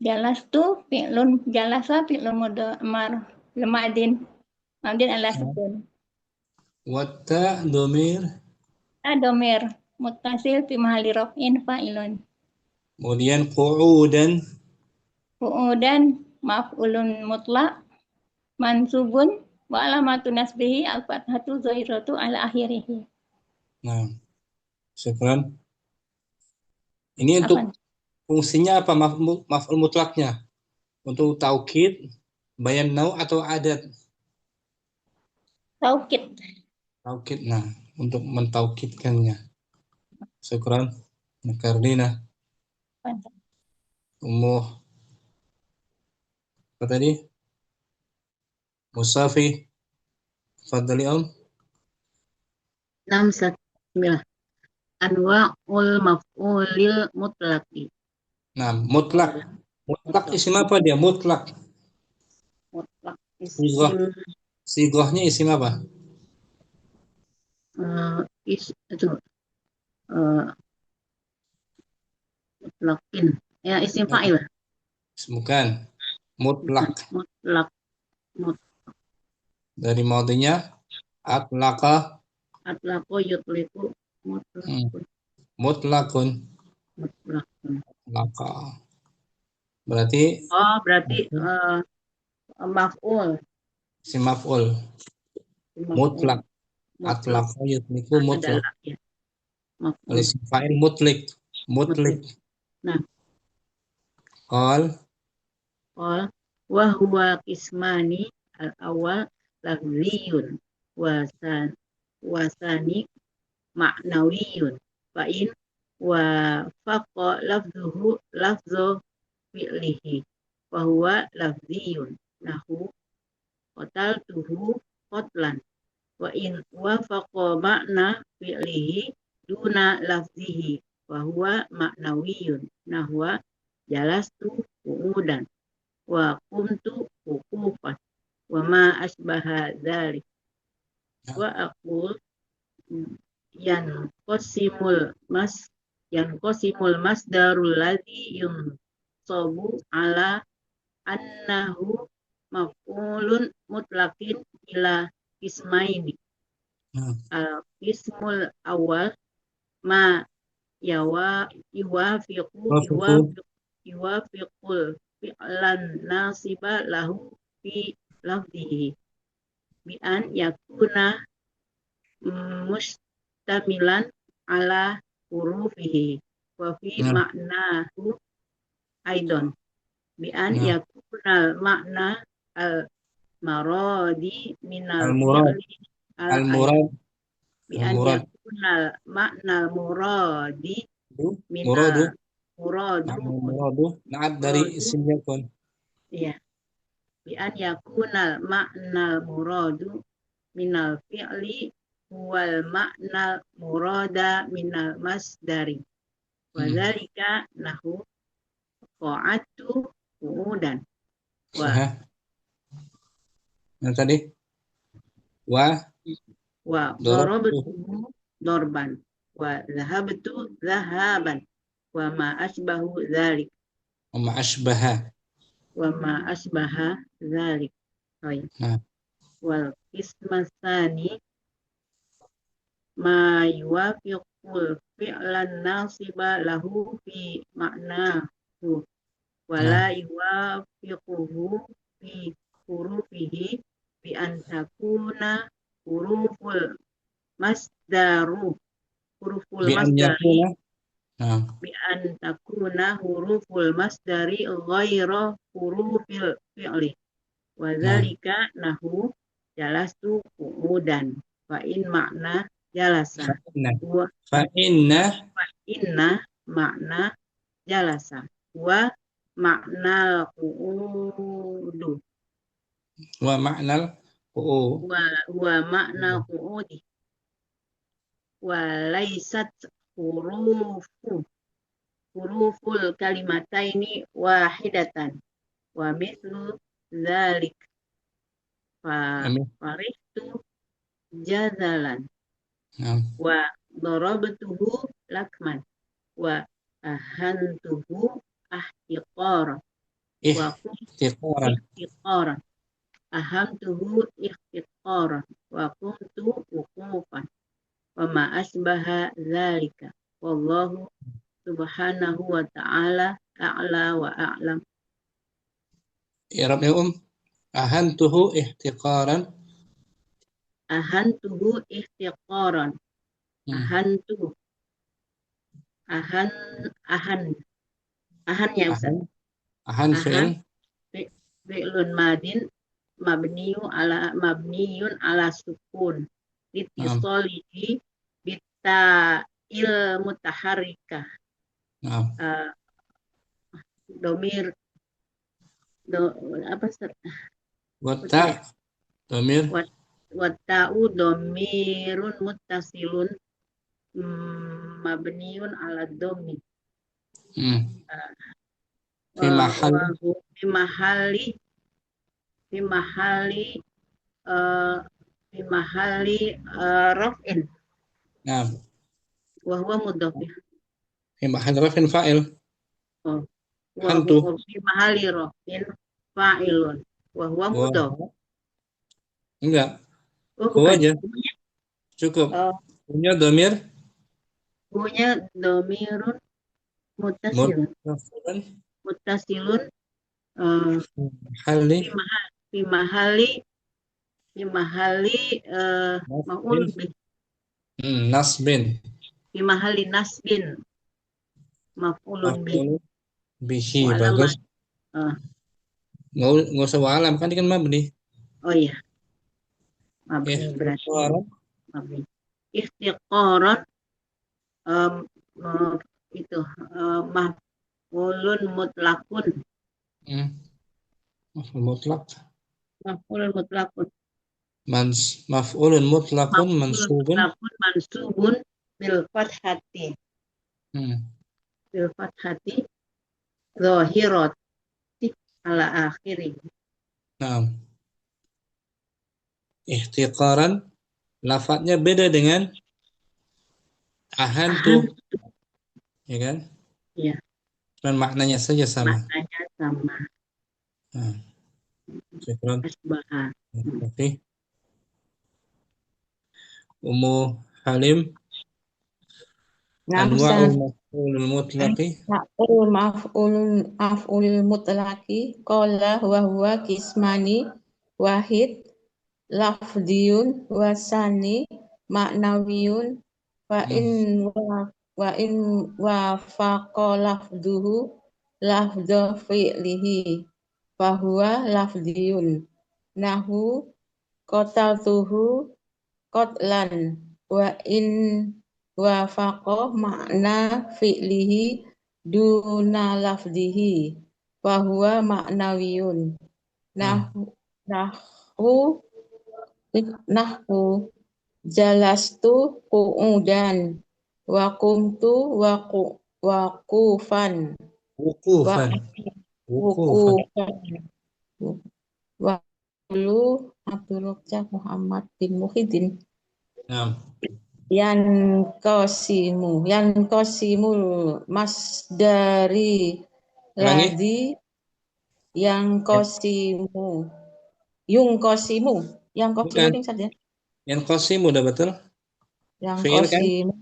Jalastu fi'lun jalasa fi'lun mudmar lemadin mamdin ala sukun. Watta domir. Domir muttasil fi mahalli raf'in fa'ilun. Kemudian qu'udan. Qu'udan maf'ulun mutlaq mansubun wa alamatu nasbihi al-fathatu zahiratu ala akhirih. Nah, syukran. Ini untuk fungsinya apa maf'ul mutlaknya? Untuk taukid, bayan nau atau adat? Taukid. Taukid. Nah, untuk mentaukidkannya. Syukran. Kardina. Apa tadi? Musafi. Fadhali Nam sakmil anwa'ul maf'ulil mutlaqi. Nah, mutlak. Mutlak isim apa dia? Mutlak. Mutlak isim. Sigohnya isim apa? Mutlakin. Ya, isim fa'il. Bukan. Mutlak. Mutlak. Dari maudinya atlaqa. Atlaqo yutliku mutlakun. Mutlakun. Mutlakun. Atlaqa. Berarti berarti maf'ul. Si maf'ul. mutlak. Atlaq yutliku mutlak. adalah ya maf'ul Isim fa'il mutlik. Nah, Qal wa huwa qismani al-awwal lafziyun wa sani ma'nawiyun fa in wa faqa lafzu fi'lihi wa huwa lafziyun nahu qataltuhu qatlan wa in wafaqa ma'na fi'lihi duna lafzihi wa huwa ma'nawiyun nahwa jalastu qu'udan wa qumtu wuqufan wa ma asbaha dzalik wa aqul yanqasimul masdarul ladzi yunsabu ala annahu maf'ulun mutlaqin ila ismaini. Al-ismul awal ma yuwafiqul fi'lan nasiba lahu fi lafzihi bi an yakuna mustamilan ala hurufihi wa fi ma'nahu aidan bi an yakuna makna al-maradi minal fi'li al-murad bi an yakuna makna muradi muradu na'at dari isim yakun. Iya. Bi an yakuna makna muradu minal fi'li wal makna murada minal masdari. Wa dzalika nahu qa'atu qu'udan. Yang tadi wa darabtu darban wa zahabtu zahaban wa ma asbahu dzalik wa ma asbaha dzalik. Wal qismasani ma yuwafiqul fi'lan nasiba lahu fi ma'nahu wa la yuwafiquhu fi hurufihi bi an takuna huruful masdari bi an takuna huruful masdari ghaira hurufil fi'li wa dzalika nahu jalastu qu'udan fa in makna jalasa fa inna makna jalasa wa makna qu'udu wa makna qu'udi wa laysat huruful kalimataini wahidatan wa mithlu dzalik farihtu jazalan wa darabtuhu lakman wa ahantuhu ihtiqaran ahamtuhu ihtiqaran wa qumtu wuqufan wa ma asbaha dzalika wallahu subhanahu wa ta'ala a'la wa a'lam. I'rab ya ahantuhu ihtiqaran ahantu ahan ya Ustaz. Ahan fi'lun madin mabniyun ala sukun litisalihi bita'il mutaharrikah domir Watta'u domirun muttasilun mabniun ala dhammi fi mahali raf'in wa huwa mudhaf fi mahali raf'in fa'il fi mahali raf'in fa'ilun wa huwa mudhaf. Enggak. Huwa aja. Cukup. Punya domir. Punya domirun muttasilun. Fi Fi mahali maf'ul Nasbin. bih. Nasbin. Fi mahali nasbin maf'ulun bih. Maf'ul bihi. Wa Bagus. alamat Nggak usah walam, kan ini kan mabni. oh iya mabni berarti Ikhtiqaran. mabni. Ikhtiqaran itu maf'ulun mutlaqun. Maf'ul mutlaq. Maf'ulun mutlaqun. Maf'ulun mutlaqun Maf'ulun mansubun. mutlaqun mansubun bil fathati. Hmm. Bil fathati zahirati ala akhirih. Nah, ikhtiqaran lafadznya beda dengan ahantu, ya kan? Iya, Dan maknanya saja sama. maknanya sama. Nah, syukran. Asbaha. Oke. Ummu Halim. Anwa'ul maf'ulul mutlaqi. Maf'ulul mutlaqi qala wa huwa kismani wahid lafdiyun wa sani ma'nawiyun wa in wafaqa lafduhu lafdha fi'lihi fa huwa lafdiyun nahu qataltuhu qatlan wa in wafaqa makna fi'lihi duna lafdihi wa huwa ma'nawiyun nahwu jalastu qu'udan wa qumtu waqufan wa qulu Abdul Razzaq Muhammad bin Muhyiddin. Yan qasimul masdari ladi yang qasimu ini saja. Yang qasimu udah betul? Yang Fi'il kan? qasimu.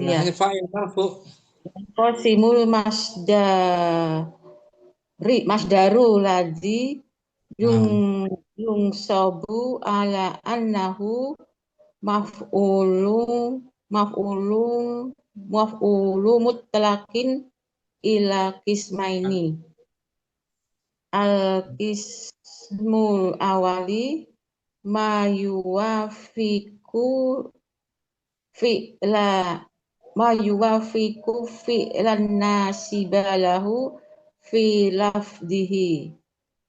Nah, ini fa'il marfu. Qasimul masdaru ladi yung sobu ala annahu maf'ulu mutlaqin ila kismaini. Al-qismul awali ma yuwafiqu fi'lan nasibalahu fi lafdihi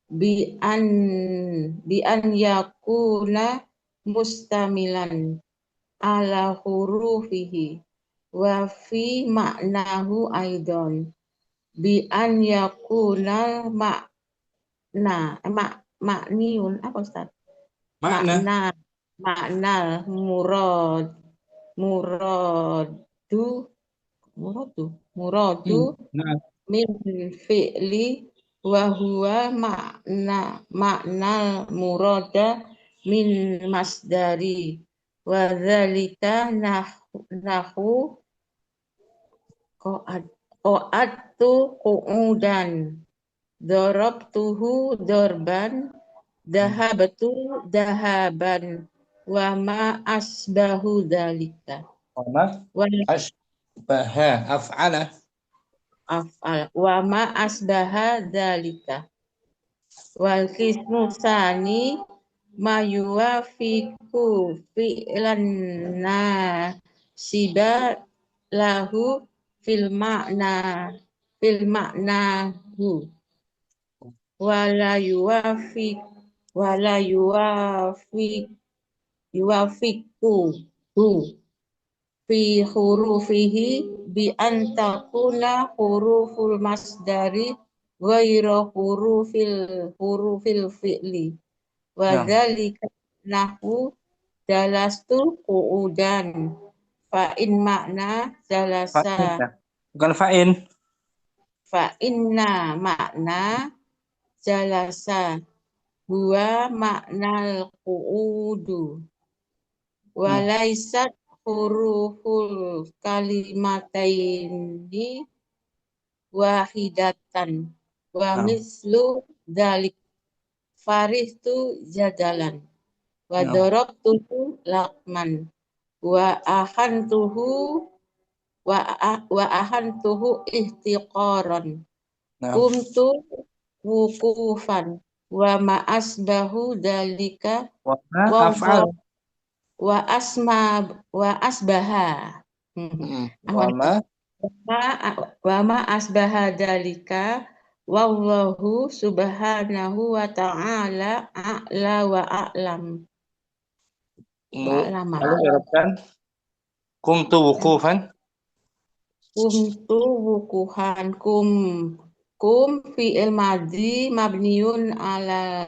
bi an yakuna mustamilan ala hurufihi wa fi maknahu aidan bi an yakuna makniun apa Ustaz? Makna muradu min fi'li wa huwa makna murada min masdari wa dzalika nahu qa'adtu qu'udan darabtuhu darban dahabtu dahaban wa ma asbahu dzalika af'ala wa ma asbaha dzalika wal qismu tsani ma yuwafiqu fi'lan nasiba lahu fil ma'nahu wala yuwafiqu fi hurufihi bi an takuna huruful masdari ghairu hurufil fi'li wa dzalika nahu jalastu qu'udan fa in makna jalasa bukan fa'in fa inna makna jalasa huwa maknal qu'udu wa laisat huruful kalimataini wahidatan wa mislu dzalik farihtu jadalan wa darabtuhu lakman wa ahantuhu ihtiqaran kumtu wukufan wa ma asbahu dalika wa asbaha wa ma asbaha dalika wallahu subhanahu wa ta'ala a'la wa a'lam. Kumtu wukufan. Kumtu wukuhan kum fi'il madhi mabniun ala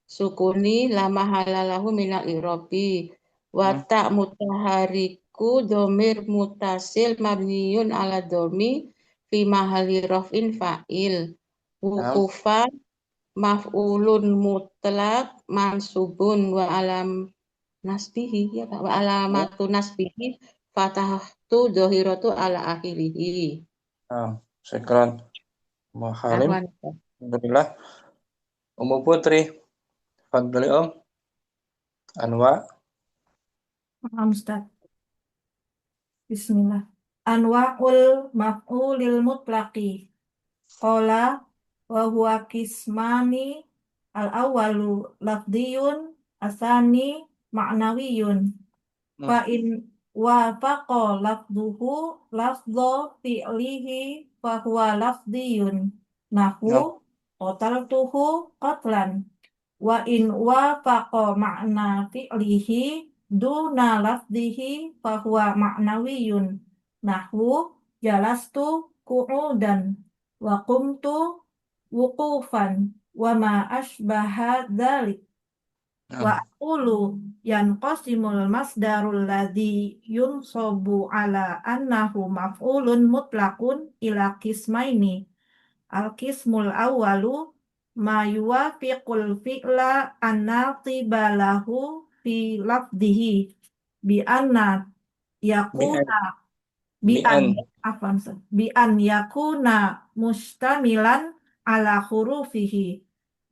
sukuni la mahalalahu minal i'rabi wa ta mutahariku domir mutasil mabniun ala domi fi mahali raf'in fa'il wukufan maf'ulun mutlak mansubun wa alam nasbihi ya Pak, wa alamatu nasbihi fatahtu dohiratu ala akhirihi. Syukran Mbak Halim. Alhamdulillah. Ummu Putri, fadhali Om. Anwa. Ustaz. Bismillah. Anwa'ul maf'ulil mutlaqi. Qala wa huwa kismani al-awwalu lafdiyun asani ma'nawiyun. Fa in wafaqa lafduhu lafdhu fi'lihi fa huwa lafdiyun. Nahu qataltuhu qatlan. Wa in wafaqa ma'na fi'lihi duna lafdihi fa huwa ma'nawiyun. Nahu jalastu qu'udan wa qumtu wuqufan wa ma asbaha dzalik. Wa aqulu yanqasimul masdarul ladzi yunsabu ala annahu maf'ulun mutlaqun ila qismaini. Al-qismul awwalu ma yuwafiqul fi'la an-natiba lahu fi lafdihi bi anna yakuna bi an yakuna mustamilan ala hurufihi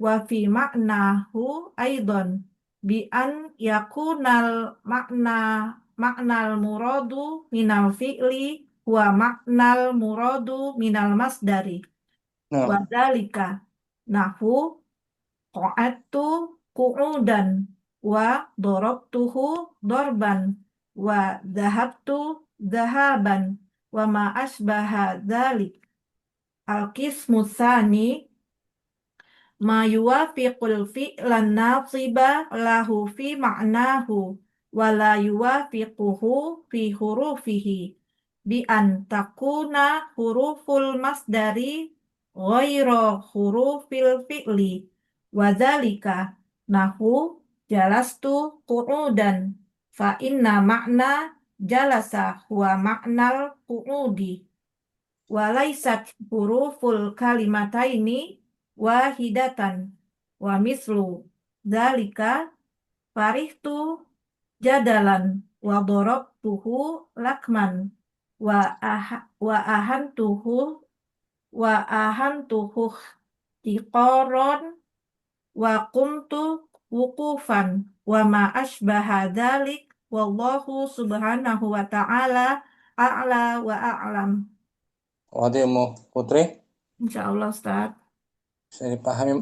wa fi ma'nahu aidan bi an yakunal ma'nal muradu minal fi'li wa ma'nal muradu minal masdari wa dzalika nahu qa'adtu qu'udan wa darabtuhu darban wa dhahabtu dhahaban wa ma asbaha dzalik. Al-qismu tsani ma yuwafiqul fi'lan nasiba lahu fi ma'nahu wa la yuwafiquhu fi hurufihi bi an takuna huruful masdari ghairu hurufil fi'li wa dzalika nahu jalastu qu'udan fa inna ma'na jalasa huwa ma'nal qu'udi wa laysat huruful kalimataini wahidatan wa mislu dzalika farihtu jadalan wa darabtuhu lakman wa ahantuhu tiqaron wa qumtu wukufan wa ma asbaha dzalik wallahu subhanahu wa ta'ala a'la wa a'lam. Ummu Putri. Insyaallah Ustaz. Bisa dipahami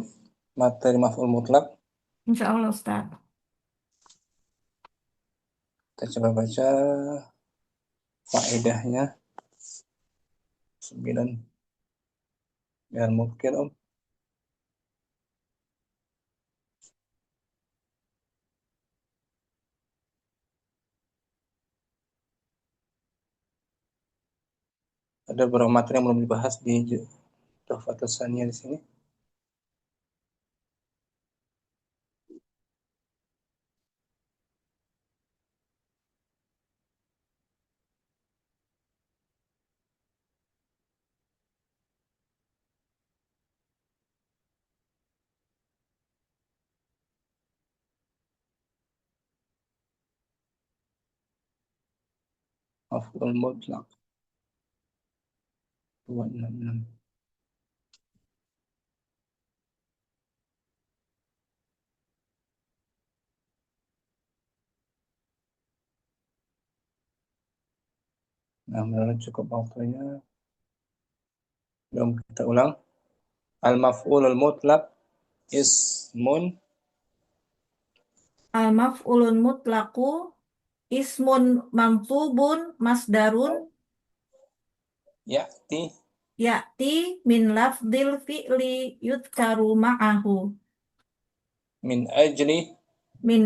materi maf'ul mutlak? Insyaallah Ustaz. Kita coba baca faedahnya 9 biar mungkin Om. Ada beberapa materi yang belum dibahas di Tuhfatus Saniyah di sini. Maf'ul mutlak 266. Nah, menurut cukup waktunya. Belum kita ulang. Al-maf'ulul mutlaq ismun Al-maf'ulun mutlaqu ismun mansubun masdarun ya'ti ya'ti min lafdil fi'li yudkaru ma'ahu min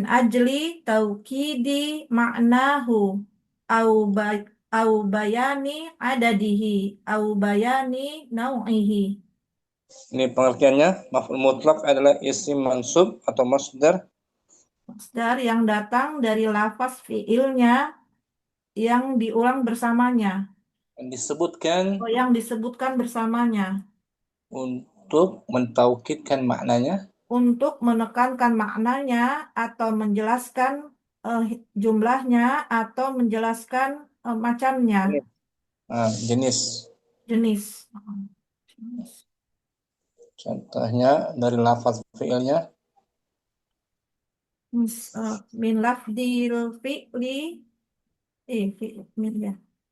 ajli taukidi ma'nahu au bayani adadihi au bayani nau'ihi. Ini pengertiannya, maf'ul mutlaq adalah isim mansub atau masdar Masdar yang datang dari lafaz fi'ilnya yang diulang bersamanya. Yang disebutkan bersamanya. Untuk mentaukidkan maknanya. Untuk menekankan maknanya atau menjelaskan jumlahnya atau menjelaskan macamnya. Jenis. Contohnya dari lafaz fi'ilnya. Min lafdil fi'li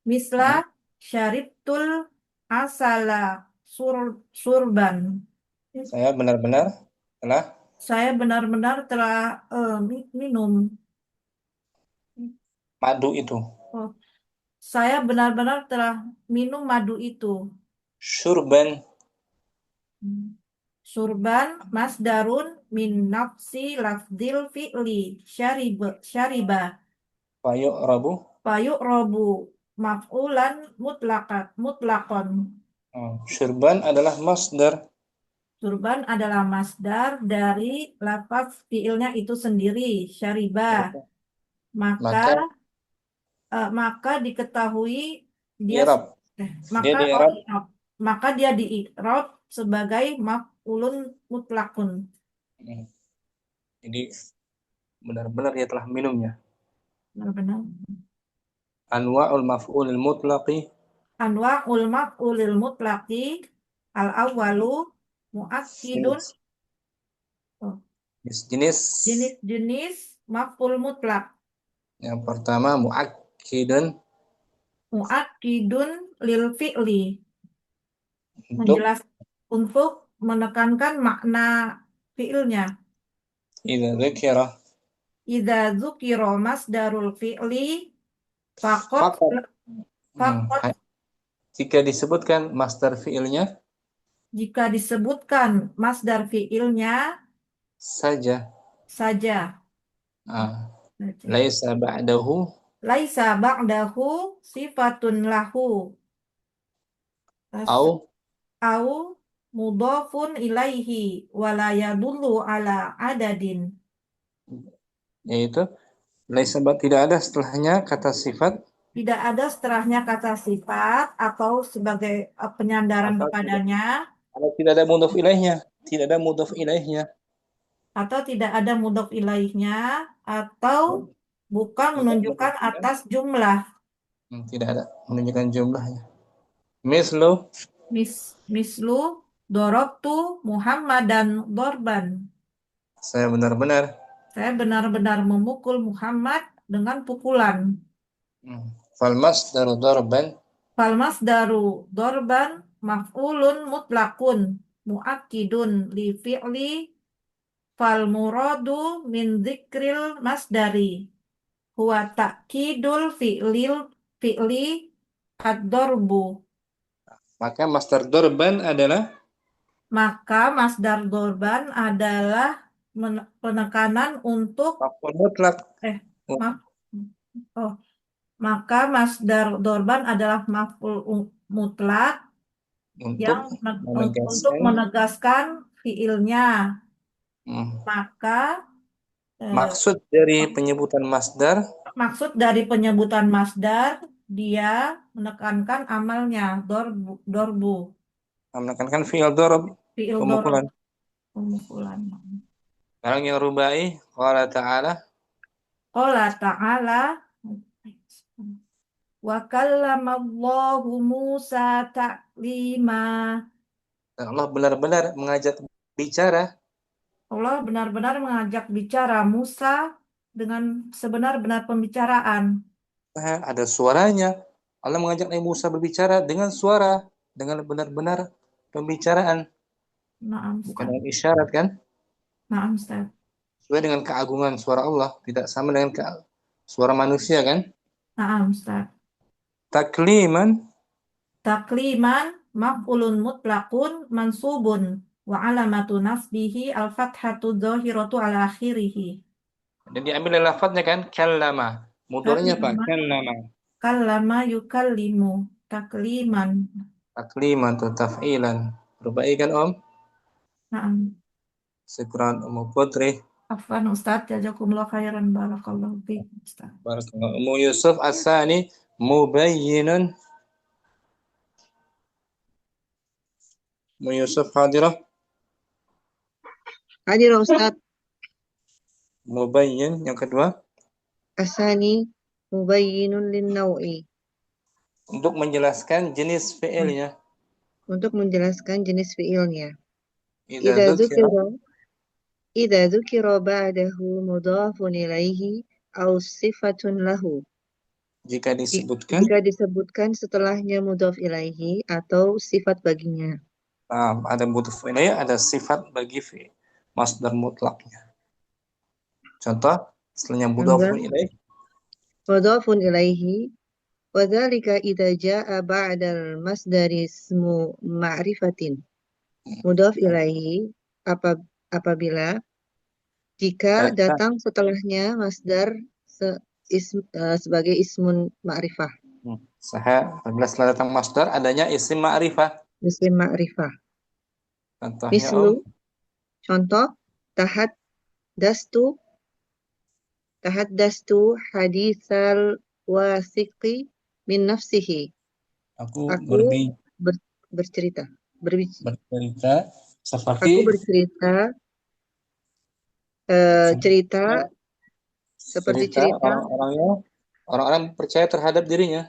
misla syaribtul asala surban. Saya benar-benar telah minum madu itu. Saya benar-benar telah minum madu itu. Surban masdarun min nafsi lafdil fi'li syariba fayu'rabu maf'ulan mutlaqan. Surban adalah masdar. Surban adalah masdar dari lafaz fi'ilnya itu sendiri, syariba. Maka diketahui dia maka dia di-i'rab sebagai maf'ulun mutlaqun. Jadi benar-benar dia telah minumnya. Benar-benar. Anwa'ul maf'ulil mutlaqi. Anwa'ul maf'ulil mutlaqi al-awwalu mu'akkidun. Jenis maf'ul mutlaq. Yang pertama mu'akkidun lil fi'li. Untuk menekankan makna fi'ilnya. Idza dzukira masdarul fi'li faqat jika disebutkan masdar fi'ilnya saja. Laisa ba'dahu sifatun lahu au mudhafun ilaihi wala yadullu ala adadin. Yaitu laisa tidak ada setelahnya kata sifat. Tidak ada setelahnya kata sifat atau sebagai penyandaran kepadanya. Kalau tidak ada mudhaf ilaihnya. Atau tidak ada mudhaf ilaihnya atau bukan menunjukkan atas jumlah. Tidak ada menunjukkan jumlahnya. Mislu dorobtu Muhammadan dorban. Saya benar-benar memukul Muhammad dengan pukulan. Falmasdaru dorban maf'ulun mutlaqun mu'akkidun li fi'li fal muradu min dzikril masdari huwa ta'kidul fi'li ad-darbu. Maka masdar dorban adalah penekanan untuk maf'ul mutlaq. Maka masdar dorban adalah maf'ul mutlaq untuk menegaskan fiilnya. Maka maksud dari penyebutan masdar dia menekankan amalnya dorbu. Menekankan fi'il dorb, pemukulan. Sekarang yang rubai, qala ta'ala wa kallamallahu Musa taklima. Allah benar-benar mengajak bicara Musa dengan sebenar-benar pembicaraan. Ada suaranya. Allah mengajak Nabi Musa berbicara dengan suara, dengan benar-benar pembicaraan, Naam, bukan Ustaz. dengan isyarat kan? Naam, Ustaz. Sesuai dengan keagungan suara Allah, tidak sama dengan suara manusia kan? Naam, Ustaz. Takliman, Takliman maf'ulun mutlaqun mansubun wa alamatu nasbihi al-fathatu dhahiratu ala akhirih. dan diambil dari lafadznya kan? Kallama. Mudhari'nya apa? Kallama Kallama. kallama yukallimu takliman. Takliman atau taf'ilan. Perbaiki kan Om? Naam. Syukran Ummu Putri. Afwan Ustaz, jazakumullah khairan barakallahu fiik Ustaz. Barakallahu. Ummu Yusuf As-Sani mubayyinun. Ummu Yusuf hadirah. Hadir Ustaz. Mubayyin yang kedua. Asani mubayyinun lin-naw'i. Untuk menjelaskan jenis fi'ilnya. Untuk menjelaskan jenis fi'ilnya. Idza Dzukira ba'dahu mudhafun ilaihi aw sifatun lahu. Jika disebutkan Jika disebutkan setelahnya mudhaf ilaihi atau sifat baginya. ada mudhaf ilaih, ada sifat bagi fi masdar mutlaknya. Contoh, setelahnya mudhafun ilaih. Mudhafun ilaihi wa dzalika idza jaa'a ba'dal masdari ismu ma'rifatin. Mudhaf ilaihi apabila jika datang setelahnya masdar sebagai ismun ma'rifah. Apabila setelah datang masdar adanya isim ma'rifah. Isim ma'rifah. Contohnya Mislu, contoh tahaddastu haditsal wasiqi min nafsihi. Aku bercerita seperti aku bercerita cerita orang-orang percaya terhadap dirinya.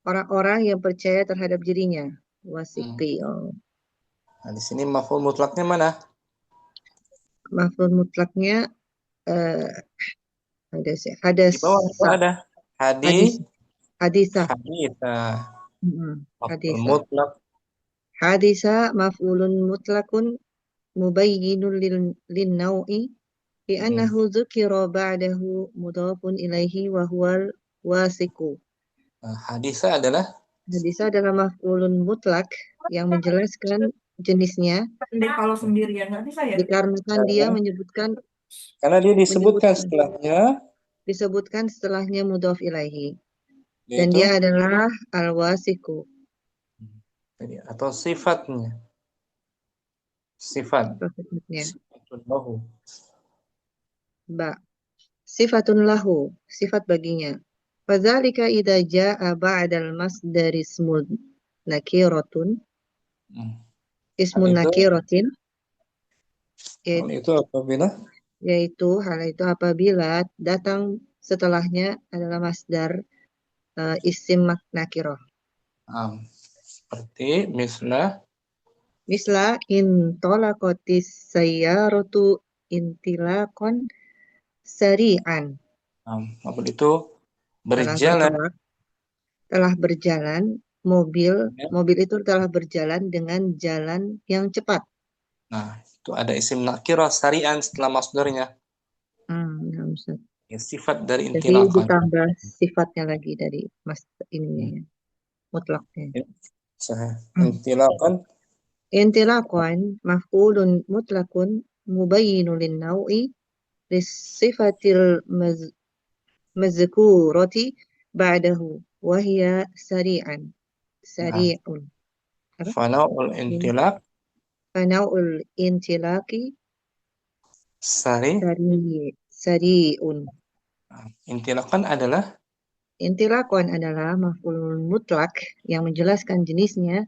Orang-orang yang percaya terhadap dirinya. Wasiqi. Nah, di sini maf'ul mutlaknya mana? Maf'ul mutlaknya di bawah ada hadisa. Maf'ul mutlak. Hadisa maf'ulun mutlakun mubayyinun lin-naw'i li'annahu dzukira ba'dahu mudhafun ilaihi wa huwal wasiqu. Hadisa adalah maf'ulun mutlak yang menjelaskan jenisnya. Kalau sendirian nggak bisa ya? Dikarenakan dia menyebutkan karena dia disebutkan setelahnya mudhaf ilaihi. Dan dia adalah al-wasiqu. Atau sifatnya. Sifatun lahu, sifat baginya. Fadzalika idza jaa'a ba'dal masdari ismun nakiratun. Ismun nakiratin. Yaitu hal itu apabila datang setelahnya adalah masdar isim nakirah. Seperti misla intolaqatis sayyaratu intilaqan sari'an. Mobil itu berjalan. Telah berjalan, mobil itu telah berjalan dengan jalan yang cepat. Nah, itu ada isim nakirah sari'an setelah masdarnya. Sifat dari intilaqan. Jadi ditambah sifatnya lagi dari ininya ya. Mutlaknya. Intilaqan maf'ulun mutlakun mubayyinun lin-naw'i lis-sifatil mazkurati ba'dahu wa hiya sari'un. Fana'ul intilaqi sari'un. Intilaqan adalah maf'ul mutlak yang menjelaskan jenisnya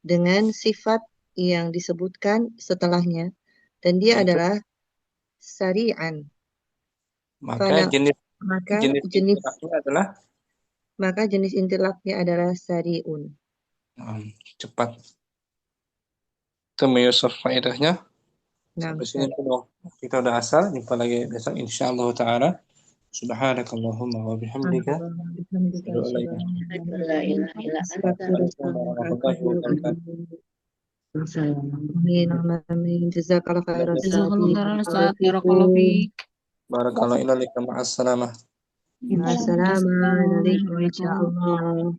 dengan sifat yang disebutkan setelahnya, dan dia adalah sari'an. Maka jenis intilaqnya adalah sari'un. Cepat. Itu Yusuf faedahnya. Sampai sini dulu. Kita udah asal. Jumpa lagi besok insyaallah ta'ala. Subhanakallahumma wa bihamdika asyhadu an la ilaha illa anta astaghfiruka wa atubu ilaik. Amin. Jazakallah khairan. Jazakallahu khairan Ustaz. Barakallahu fiik. Barakallahu ilaika ma'as salamah. Assalamualaikum insyaallah.